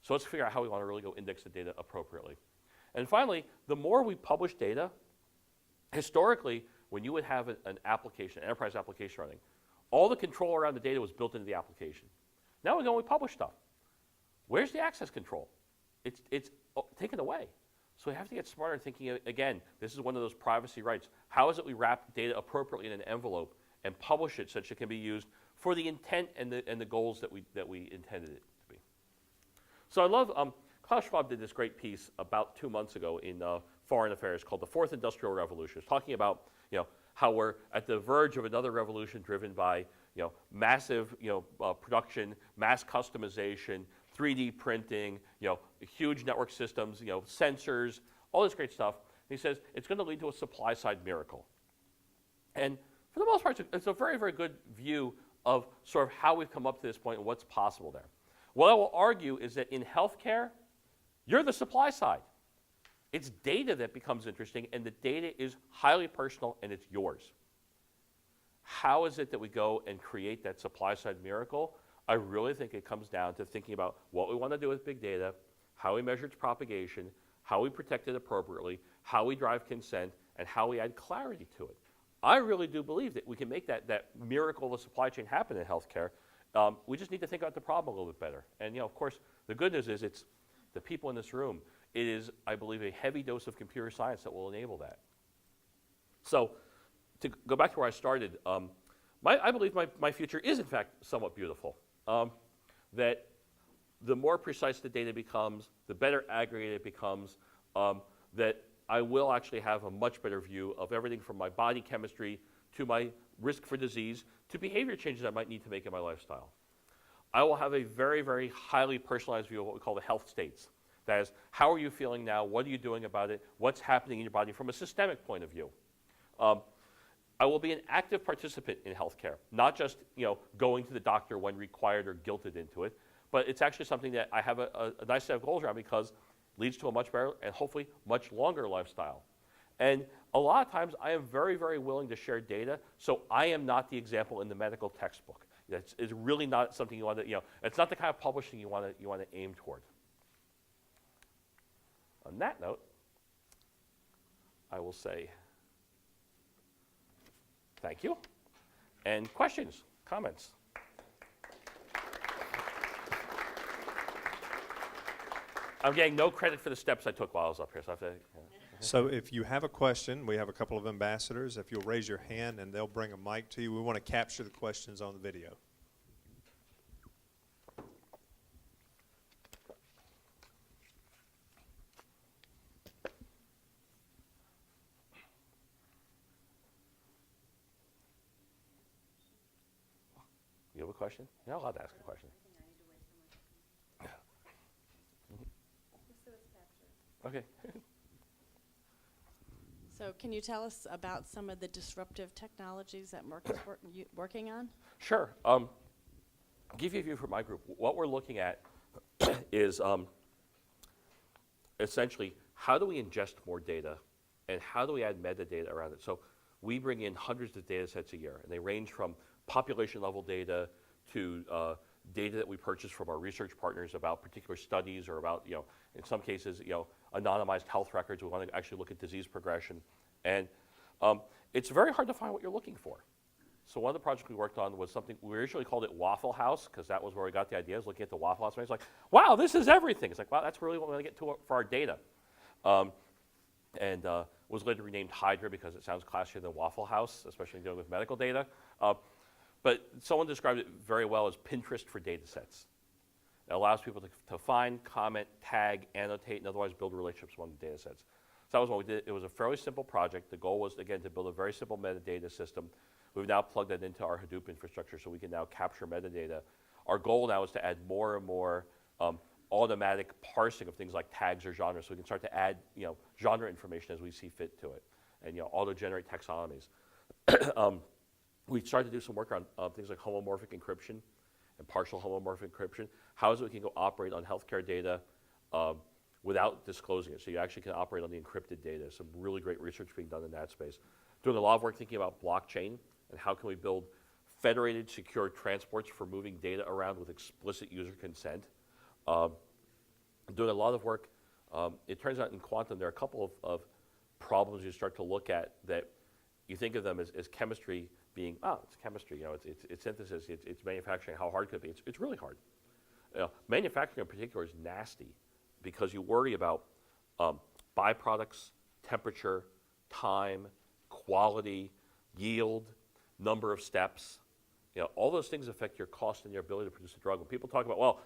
So let's figure out how we want to really go index the data appropriately. And finally, the more we publish data, historically, when you would have an application, an enterprise application running, all the control around the data was built into the application. Now we go and we publish stuff. Where's the access control? It's taken away. So we have to get smarter thinking, again, this is one of those privacy rights. How is it we wrap data appropriately in an envelope and publish it such it can be used for the intent and the goals that we intended it to be? So I love, Klaus Schwab did this great piece about 2 months ago in Foreign Affairs called The Fourth Industrial Revolution. It's talking about how we're at the verge of another revolution driven by massive production, mass customization, 3D printing, huge network systems, sensors, all this great stuff. And he says it's going to lead to a supply side miracle. And for the most part, it's a very, very good view of sort of how we've come up to this point and what's possible there. What I will argue is that in healthcare, you're the supply side. It's data that becomes interesting, and the data is highly personal, and it's yours. How is it that we go and create that supply side miracle? I really think it comes down to thinking about what we want to do with big data, how we measure its propagation, how we protect it appropriately, how we drive consent, and how we add clarity to it. I really do believe that we can make that miracle of the supply chain happen in healthcare. We just need to think about the problem a little bit better. And of course, the good news is it's the people in this room. It is, I believe, a heavy dose of computer science that will enable that. So to go back to where I started, I believe my future is, in fact, somewhat beautiful. That the more precise the data becomes, the better aggregated it becomes, that I will actually have a much better view of everything from my body chemistry to my risk for disease to behavior changes I might need to make in my lifestyle. I will have a very, very highly personalized view of what we call the health states. That is, how are you feeling now? What are you doing about it? What's happening in your body from a systemic point of view? I will be an active participant in healthcare, not just going to the doctor when required or guilted into it, but it's actually something that I have a nice set of goals around because it leads to a much better and hopefully much longer lifestyle. And a lot of times I am very, very willing to share data, so I am not the example in the medical textbook. It's really not something you want to, it's not the kind of publishing you want to aim toward. On that note, I will say thank you. And questions, comments? I'm getting no credit for the steps I took while I was up here. So I have to. So if you have a question, we have a couple of ambassadors. If you'll raise your hand and they'll bring a mic to you. We want to capture the questions on the video. You have a question? You're not allowed to ask a question. Okay. So can you tell us about some of the disruptive technologies that Merck is working on? Sure. Give you a view from my group. What we're looking at is essentially how do we ingest more data and how do we add metadata around it? So we bring in hundreds of data sets a year, and they range from population level data to data that we purchase from our research partners about particular studies or about, in some cases, anonymized health records. We want to actually look at disease progression. And it's very hard to find what you're looking for. So one of the projects we worked on was something, we originally called it Waffle House, because that was where we got the idea, is looking at the Waffle House. And it's like, wow, this is everything. It's like, wow, that's really what we want to get to for our data. And was later renamed Hydra because it sounds classier than Waffle House, especially dealing with medical data. But someone described it very well as Pinterest for data sets. It allows people to find, comment, tag, annotate, and otherwise build relationships among the data sets. So that was what we did. It was a fairly simple project. The goal was, again, to build a very simple metadata system. We've now plugged that into our Hadoop infrastructure so we can now capture metadata. Our goal now is to add more and more automatic parsing of things like tags or genres, so we can start to add genre information as we see fit to it, and auto-generate taxonomies. We started to do some work on things like homomorphic encryption and partial homomorphic encryption. How is it we can go operate on healthcare data without disclosing it? So you actually can operate on the encrypted data. Some really great research being done in that space. Doing a lot of work thinking about blockchain and how can we build federated secure transports for moving data around with explicit user consent. Doing a lot of work. It turns out in quantum there are a couple of problems you start to look at that you think of them as chemistry being, it's chemistry, it's synthesis, it's manufacturing. How hard could it be? It's really hard. Manufacturing in particular is nasty because you worry about byproducts, temperature, time, quality, yield, number of steps. All those things affect your cost and your ability to produce a drug. When people talk about, well,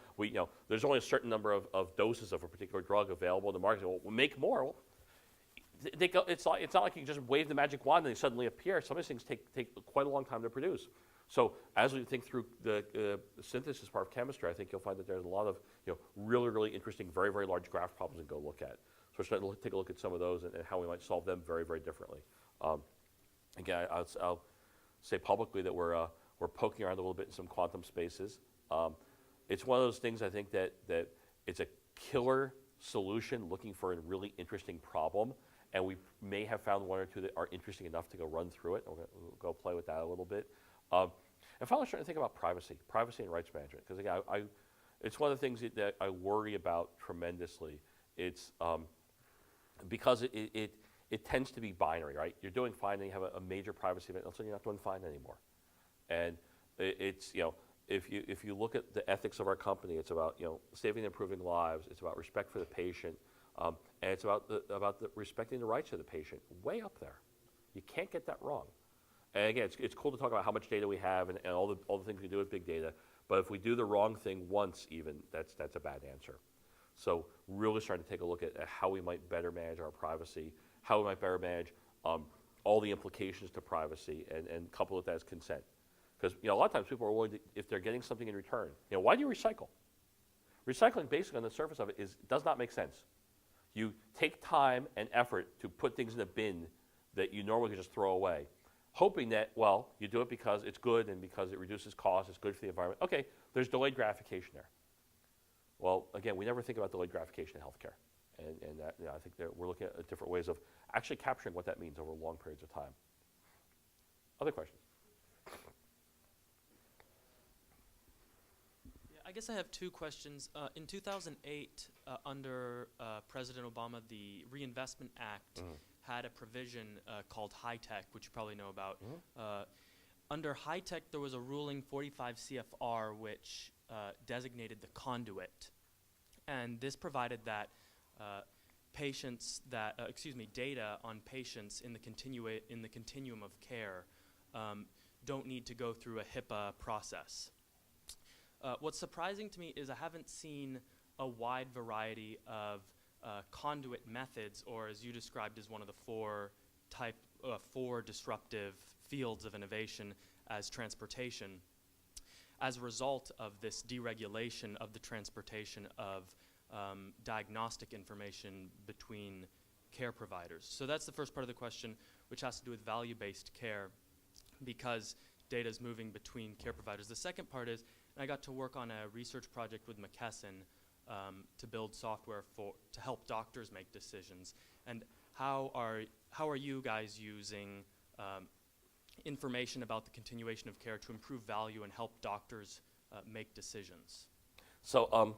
there's only a certain number of doses of a particular drug available in the market, well, we'll make more. Well, it's not like you can just wave the magic wand and they suddenly appear. Some of these things take quite a long time to produce. So as we think through the synthesis part of chemistry, I think you'll find that there's a lot of really, really interesting, very, very large graph problems to go look at. So we're starting to take a look at some of those and how we might solve them very, very differently. Again, I'll say publicly that we're poking around a little bit in some quantum spaces. It's one of those things I think that it's a killer solution looking for a really interesting problem. And we may have found one or two that are interesting enough to go run through it. We'll go play with that a little bit. And finally, starting to think about privacy and rights management. Because again, it's one of the things that I worry about tremendously. It's because it tends to be binary, right? You're doing fine, and you have a major privacy event, all of a sudden you're not doing fine anymore. And it's if you look at the ethics of our company, it's about saving and improving lives. It's about respect for the patient. And it's about respecting the rights of the patient, way up there. You can't get that wrong. And again, it's cool to talk about how much data we have and all the things we do with big data. But if we do the wrong thing once, even that's a bad answer. So really starting to take a look at how we might better manage our privacy, how we might better manage all the implications to privacy, and couple with that as consent. Because a lot of times people are worried if they're getting something in return. Why do you recycle? Recycling, basically, on the surface of it, does not make sense. You take time and effort to put things in a bin that you normally could just throw away, hoping that, well, you do it because it's good and because it reduces costs, it's good for the environment. Okay, there's delayed gratification there. Well, again, we never think about delayed gratification in healthcare. And that, I think that we're looking at different ways of actually capturing what that means over long periods of time. Other questions? I guess I have two questions. In 2008, under President Obama, the Reinvestment Act had a provision called high tech, which you probably know about. Under high tech, there was a ruling 45 CFR which designated the conduit And this provided that data on patients in the continuum of care don't need to go through a HIPAA process. What's surprising to me is I haven't seen a wide variety of conduit methods, or as you described as one of the four disruptive fields of innovation as transportation, as a result of this deregulation of the transportation of diagnostic information between care providers. So that's the first part of the question, which has to do with value-based care, because data is moving between care providers. The second part is, and I got to work on a research project with McKesson to build software to help doctors make decisions. And how are you guys using information about the continuation of care to improve value and help doctors make decisions? So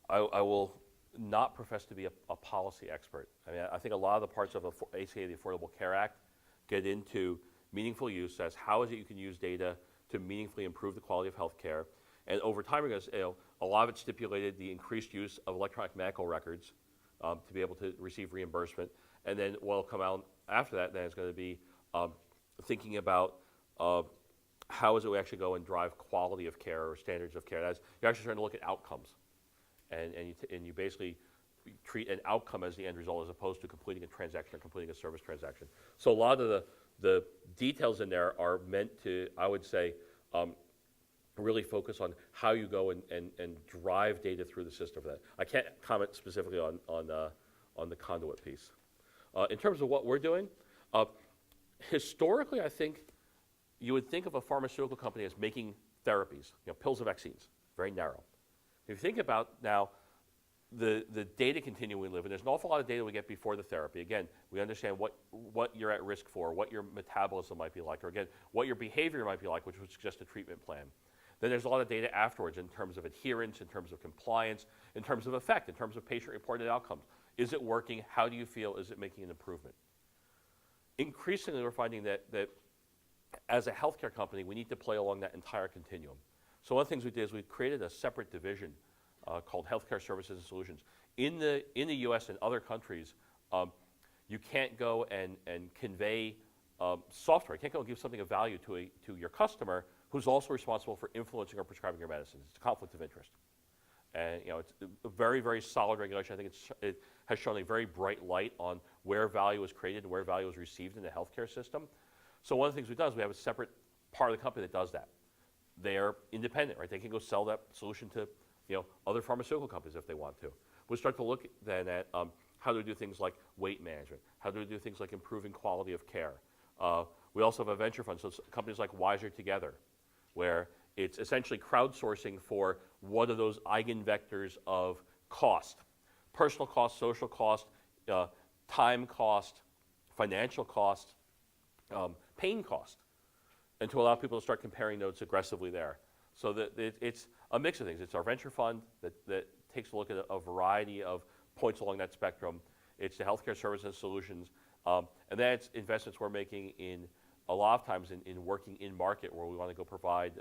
I will not profess to be a policy expert. I mean, I think a lot of the parts of ACA, the Affordable Care Act, get into meaningful use as how is it you can use data to meaningfully improve the quality of health care. And over time, a lot of it stipulated the increased use of electronic medical records to be able to receive reimbursement. And then what will come out after that then is going to be thinking about how is it we actually go and drive quality of care or standards of care. You're actually trying to look at outcomes. And you basically treat an outcome as the end result as opposed to completing a transaction or completing a service transaction. So a lot of the details in there are meant to, I would say, really focus on how you go and drive data through the system for that. I can't comment specifically on the conduit piece. In terms of what we're doing, historically I think you would think of a pharmaceutical company as making therapies, pills and vaccines, very narrow. If you think about now the data continuum we live in, there's an awful lot of data we get before the therapy. Again, we understand what you're at risk for, what your metabolism might be like, or again, what your behavior might be like, which would suggest a treatment plan. Then there's a lot of data afterwards in terms of adherence, in terms of compliance, in terms of effect, in terms of patient-reported outcomes. Is it working? How do you feel? Is it making an improvement? Increasingly, we're finding that as a healthcare company, we need to play along that entire continuum. So one of the things we did is we created a separate division called Healthcare Services and Solutions. In the U.S. and other countries, you can't go and convey software. You can't go and give something of value to your customer who's also responsible for influencing or prescribing your medicines. It's a conflict of interest. And it's a very, very solid regulation. I think it has shown a very bright light on where value is created and where value is received in the healthcare system. So one of the things we've done is we have a separate part of the company that does that. They are independent, right? They can go sell that solution to other pharmaceutical companies if they want to. We'll start to look then at how do we do things like weight management? How do we do things like improving quality of care? We also have a venture fund, so companies like Wiser Together, where it's essentially crowdsourcing for what are those eigenvectors of cost. Personal cost, social cost, time cost, financial cost, pain cost, and to allow people to start comparing notes aggressively there. So that it's a mix of things. It's our venture fund that takes a look at a variety of points along that spectrum. It's the healthcare services and solutions, and then it's investments we're making in a lot of times in working in market where we want to go provide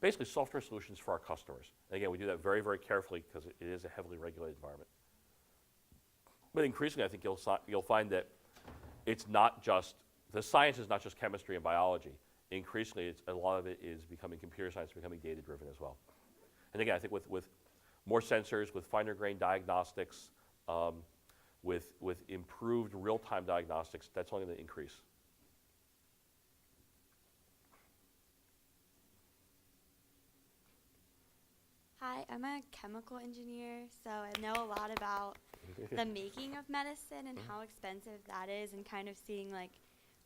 basically software solutions for our customers. And again, we do that very, very carefully because it is a heavily regulated environment. But increasingly, I think you'll find that it's not just, the science is not just chemistry and biology. Increasingly, a lot of it is becoming computer science, becoming data-driven as well. And again, I think with more sensors, with finer-grained diagnostics, with improved real-time diagnostics, that's only going to increase. Hi, I'm a chemical engineer, so I know a lot about the making of medicine and how expensive that is, and kind of seeing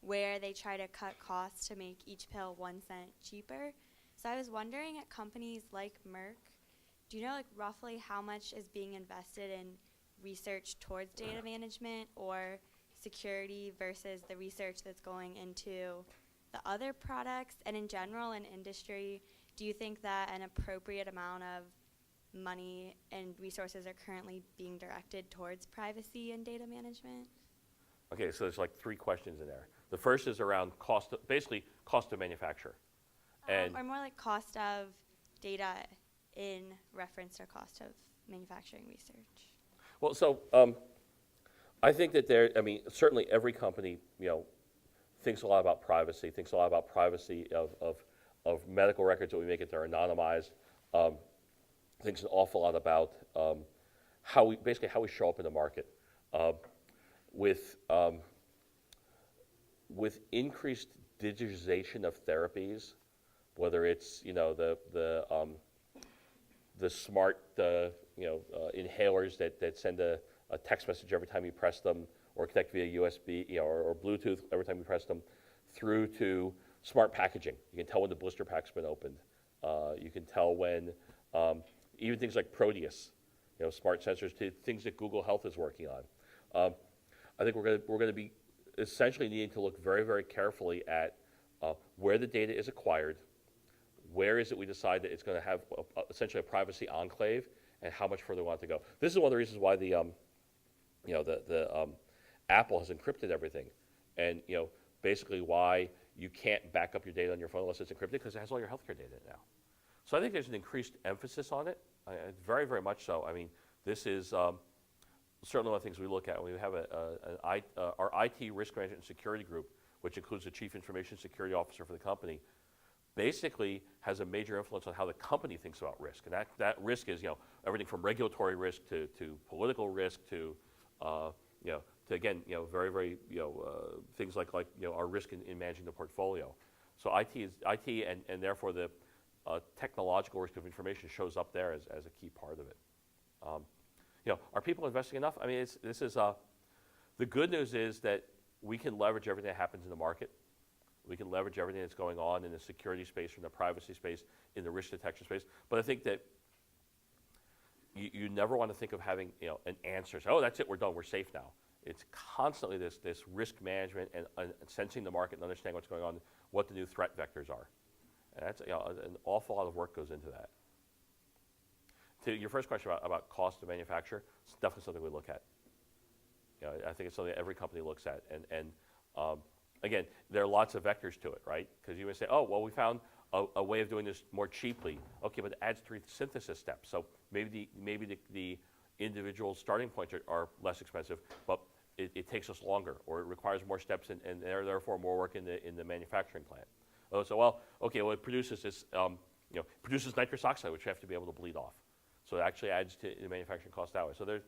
where they try to cut costs to make each pill 1 cent cheaper. So I was wondering, at companies like Merck, do you know roughly how much is being invested in research towards data management or security versus the research that's going into the other products? And in general, in industry, do you think that an appropriate amount of money and resources are currently being directed towards privacy and data management? Okay, so there's 3 questions in there. The first is around basically cost of manufacture. Or more like cost of data in reference to cost of manufacturing research? Well, so I think that certainly every company, thinks a lot about privacy, thinks a lot about privacy of medical records that we make it they're anonymized, thinks an awful lot about how we show up in the market. With increased digitization of therapies, whether it's the smart inhalers that send a text message every time you press them, or connect via USB or Bluetooth every time you press them, through to smart packaging. You can tell when the blister pack's been opened. You can tell when even things like Proteus, smart sensors, to things that Google Health is working on. I think we're going to be essentially needing to look very, very carefully at where the data is acquired, where is it we decide that it's going to have essentially a privacy enclave, and how much further we want to go. This is one of the reasons why the Apple has encrypted everything, and basically why you can't back up your data on your phone unless it's encrypted, because it has all your healthcare data in it now. So I think there's an increased emphasis on it, very, very much so. I mean, this is certainly one of the things we look at. We have our IT risk management and security group, which includes the chief information security officer for the company, basically has a major influence on how the company thinks about risk. And that risk is everything from regulatory risk to political risk to again very, very things like our risk in managing the portfolio. So IT and therefore the technological risk of information shows up there as a key part of it. Are people investing enough? I mean, the good news is that we can leverage everything that happens in the market. We can leverage everything that's going on in the security space, in the privacy space, in the risk detection space. But I think that you never want to think of having an answer. So, that's it, we're done, we're safe now. It's constantly this risk management and sensing the market and understanding what's going on, what the new threat vectors are. And that's an awful lot of work goes into that. To your first question about cost of manufacture, it's definitely something we look at. I think it's something that every company looks at. And again, there are lots of vectors to it, right? Because you may say, oh, well, we found a way of doing this more cheaply. Okay, but it adds 3 synthesis steps. So maybe the individual starting points are less expensive, but it takes us longer, or it requires more steps and therefore more work in the manufacturing plant. Oh, so it produces this, produces nitrous oxide, which you have to be able to bleed off. So it actually adds to the manufacturing cost that way. So there's,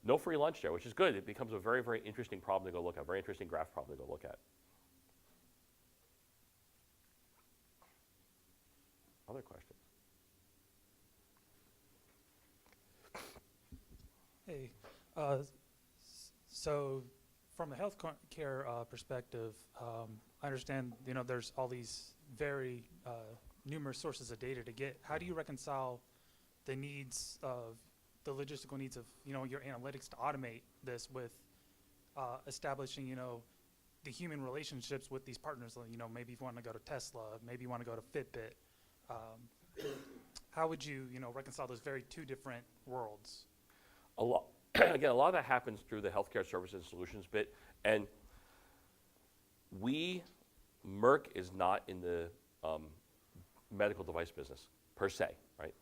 no free lunch there, which is good. It becomes a very, very interesting problem to go look at, very interesting graph problem to go look at. Other questions? Hey, so from a healthcare perspective, I understand there's all these very numerous sources of data to get. How do you reconcile the needs of the logistical needs of your analytics to automate this with establishing the human relationships with these partners? Maybe you want to go to Tesla, maybe you want to go to Fitbit. How would you reconcile those two different worlds? Again, a lot of that happens through the healthcare services and solutions bit, and Merck is not in the medical device business per se, right?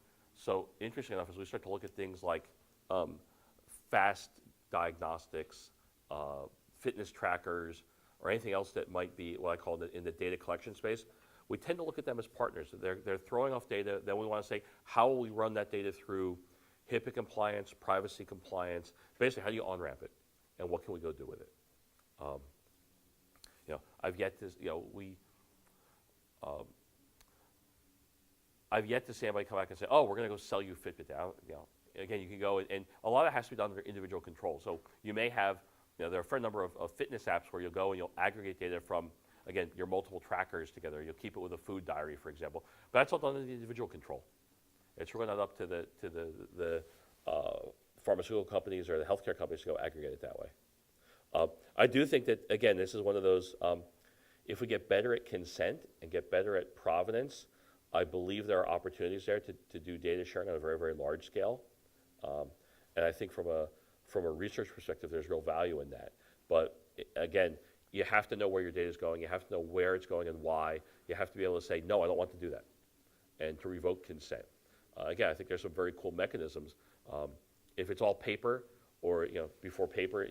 So interesting enough, as we start to look at things like fast diagnostics, fitness trackers, or anything else that might be what I call in the data collection space, we tend to look at them as partners. They're throwing off data. Then we want to say, how will we run that data through HIPAA compliance, privacy compliance? Basically, how do you on-ramp it, and what can we go do with it? I've yet to see anybody come back and say, oh, we're going to go sell you Fitbit now. Again, you can go, and a lot of it has to be done under individual control. So you may have, there are a fair number of fitness apps where you'll go and you'll aggregate data from, again, your multiple trackers together. You'll keep it with a food diary, for example. But that's all done in the individual control. It's really not up to the pharmaceutical companies or the healthcare companies to go aggregate it that way. I do think that, again, this is one of those, if we get better at consent and get better at provenance, I believe there are opportunities there to do data sharing on a very, very large scale. And I think from a research perspective, there's real value in that. But again, you have to know where your data is going. You have to know where it's going and why. You have to be able to say, no, I don't want to do that, and to revoke consent. Again, I think there's some very cool mechanisms. If it's all paper, or before paper,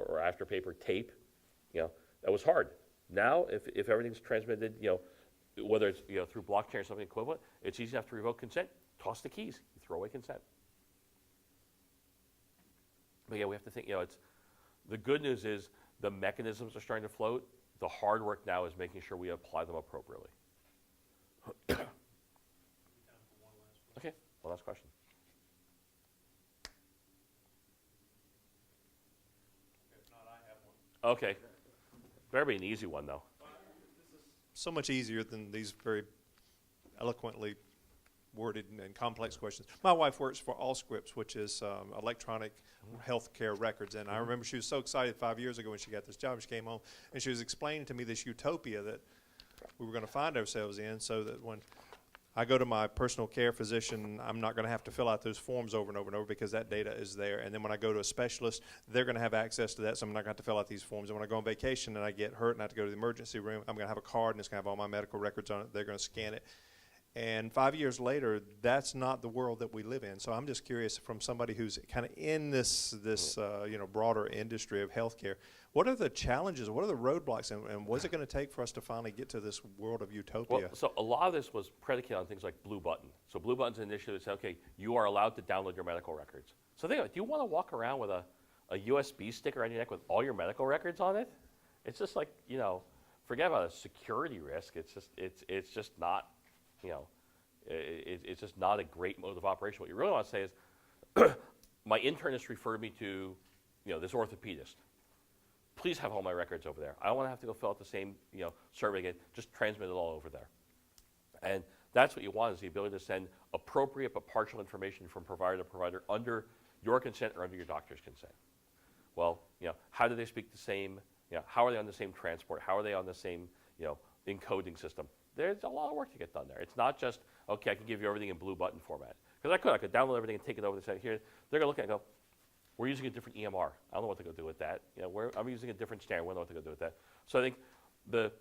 or after paper, tape, that was hard. Now, if everything's transmitted, whether it's through blockchain or something equivalent, it's easy enough to revoke consent. Toss the keys. You throw away consent. But yeah, we have to think. It's the good news is the mechanisms are starting to float. The hard work now is making sure we apply them appropriately. Okay, one last question. If not, I have one. Okay, better be an easy one though. So much easier than these very eloquently worded and complex questions. My wife works for Allscripts, which is electronic healthcare records, and I remember she was so excited 5 years ago when she got this job. She came home and she was explaining to me this utopia that we were going to find ourselves in, so that when I go to my personal care physician, I'm not going to have to fill out those forms over and over and over because that data is there. And then when I go to a specialist, they're going to have access to that, so I'm not going to have to fill out these forms. And when I go on vacation and I get hurt and I have to go to the emergency room, I'm going to have a card and it's going to have all my medical records on it. They're going to scan it. And 5 years later, that's not the world that we live in. So I'm just curious, from somebody who's kind of in this broader industry of healthcare, what are the challenges? What are the roadblocks? And what is it going to take for us to finally get to this world of utopia? Well, so a lot of this was predicated on things like Blue Button. So Blue Button's an initiative that said, okay, you are allowed to download your medical records. So think about it. Do you want to walk around with a USB stick around your neck with all your medical records on it? It's just like, forget about a security risk. It's just not, it's just not a great mode of operation. What you really want to say is, my internist referred me to, this orthopedist. Please have all my records over there. I don't want to have to go fill out the same, survey again. Just transmit it all over there. And that's what you want, is the ability to send appropriate but partial information from provider to provider under your consent or under your doctor's consent. Well, how do they speak the same? How are they on the same transport? How are they on the same, encoding system? There's a lot of work to get done there. It's not just, okay, I can give you everything in Blue Button format. Because I could download everything and take it over and say, here, they're going to look at it and go, we're using a different EMR. I don't know what to go do with that. I'm using a different standard. I don't know what to go do with that. So I think the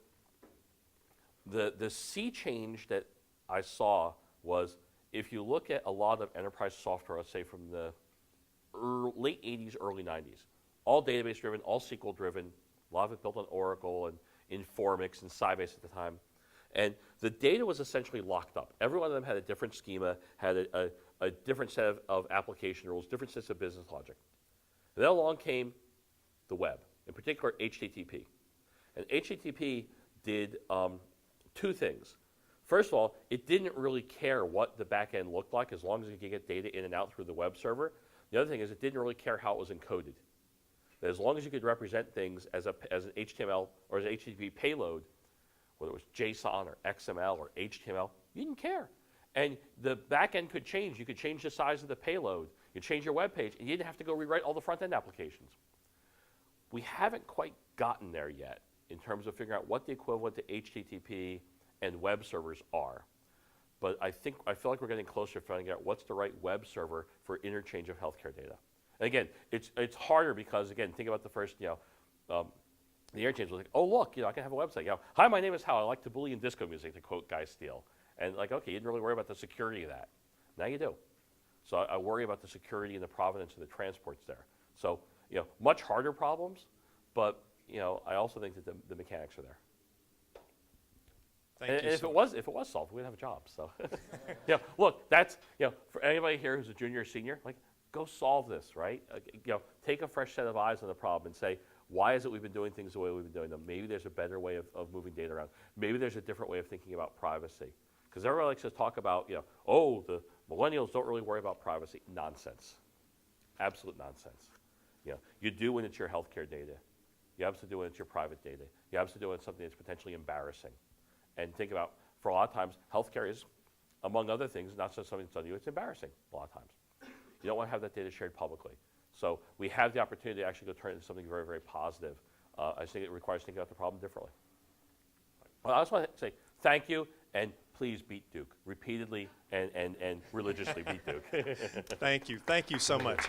sea change that I saw was, if you look at a lot of enterprise software, let's say from the late 80s, early 90s, all database driven, all SQL driven, a lot of it built on Oracle and Informix and Sybase at the time. And the data was essentially locked up. Every one of them had a different schema, had a different set of application rules, different sets of business logic. And then along came the web, in particular HTTP. And HTTP did two things. First of all, it didn't really care what the back end looked like as long as it could get data in and out through the web server. The other thing is, it didn't really care how it was encoded. That as long as you could represent things as an HTML or as an HTTP payload, whether it was JSON or XML or HTML, you didn't care. And the back end could change. You could change the size of the payload. You change your web page, and you didn't have to go rewrite all the front-end applications. We haven't quite gotten there yet in terms of figuring out what the equivalent to HTTP and web servers are. But I feel like we're getting closer to finding out what's the right web server for interchange of healthcare data. And again, it's harder because, again, think about the first, the interchange was like, oh, look, I can have a website. Hi, my name is Hal. I like to bully in disco music, to quote Guy Steele. And like, okay, you didn't really worry about the security of that. Now you do. So I worry about the security and the provenance and the transports there. So, much harder problems, but, I also think that the mechanics are there. Thank you. And if it was solved, we'd have a job. So, look, that's, for anybody here who's a junior or senior, like, go solve this, right? Take a fresh set of eyes on the problem and say, why is it we've been doing things the way we've been doing them? Maybe there's a better way of moving data around. Maybe there's a different way of thinking about privacy. Because everybody likes to talk about, oh, the millennials don't really worry about privacy. Nonsense. Absolute nonsense. You do when it's your healthcare data. You absolutely do when it's your private data. You absolutely do when it's something that's potentially embarrassing. And think about, for a lot of times, healthcare is, among other things, not just something that's on you, it's embarrassing a lot of times. You don't want to have that data shared publicly. So we have the opportunity to actually go turn it into something very, very positive. I think it requires thinking about the problem differently. Well, I just want to say thank you, and please beat Duke repeatedly and religiously beat Duke. Thank you. Thank you so much.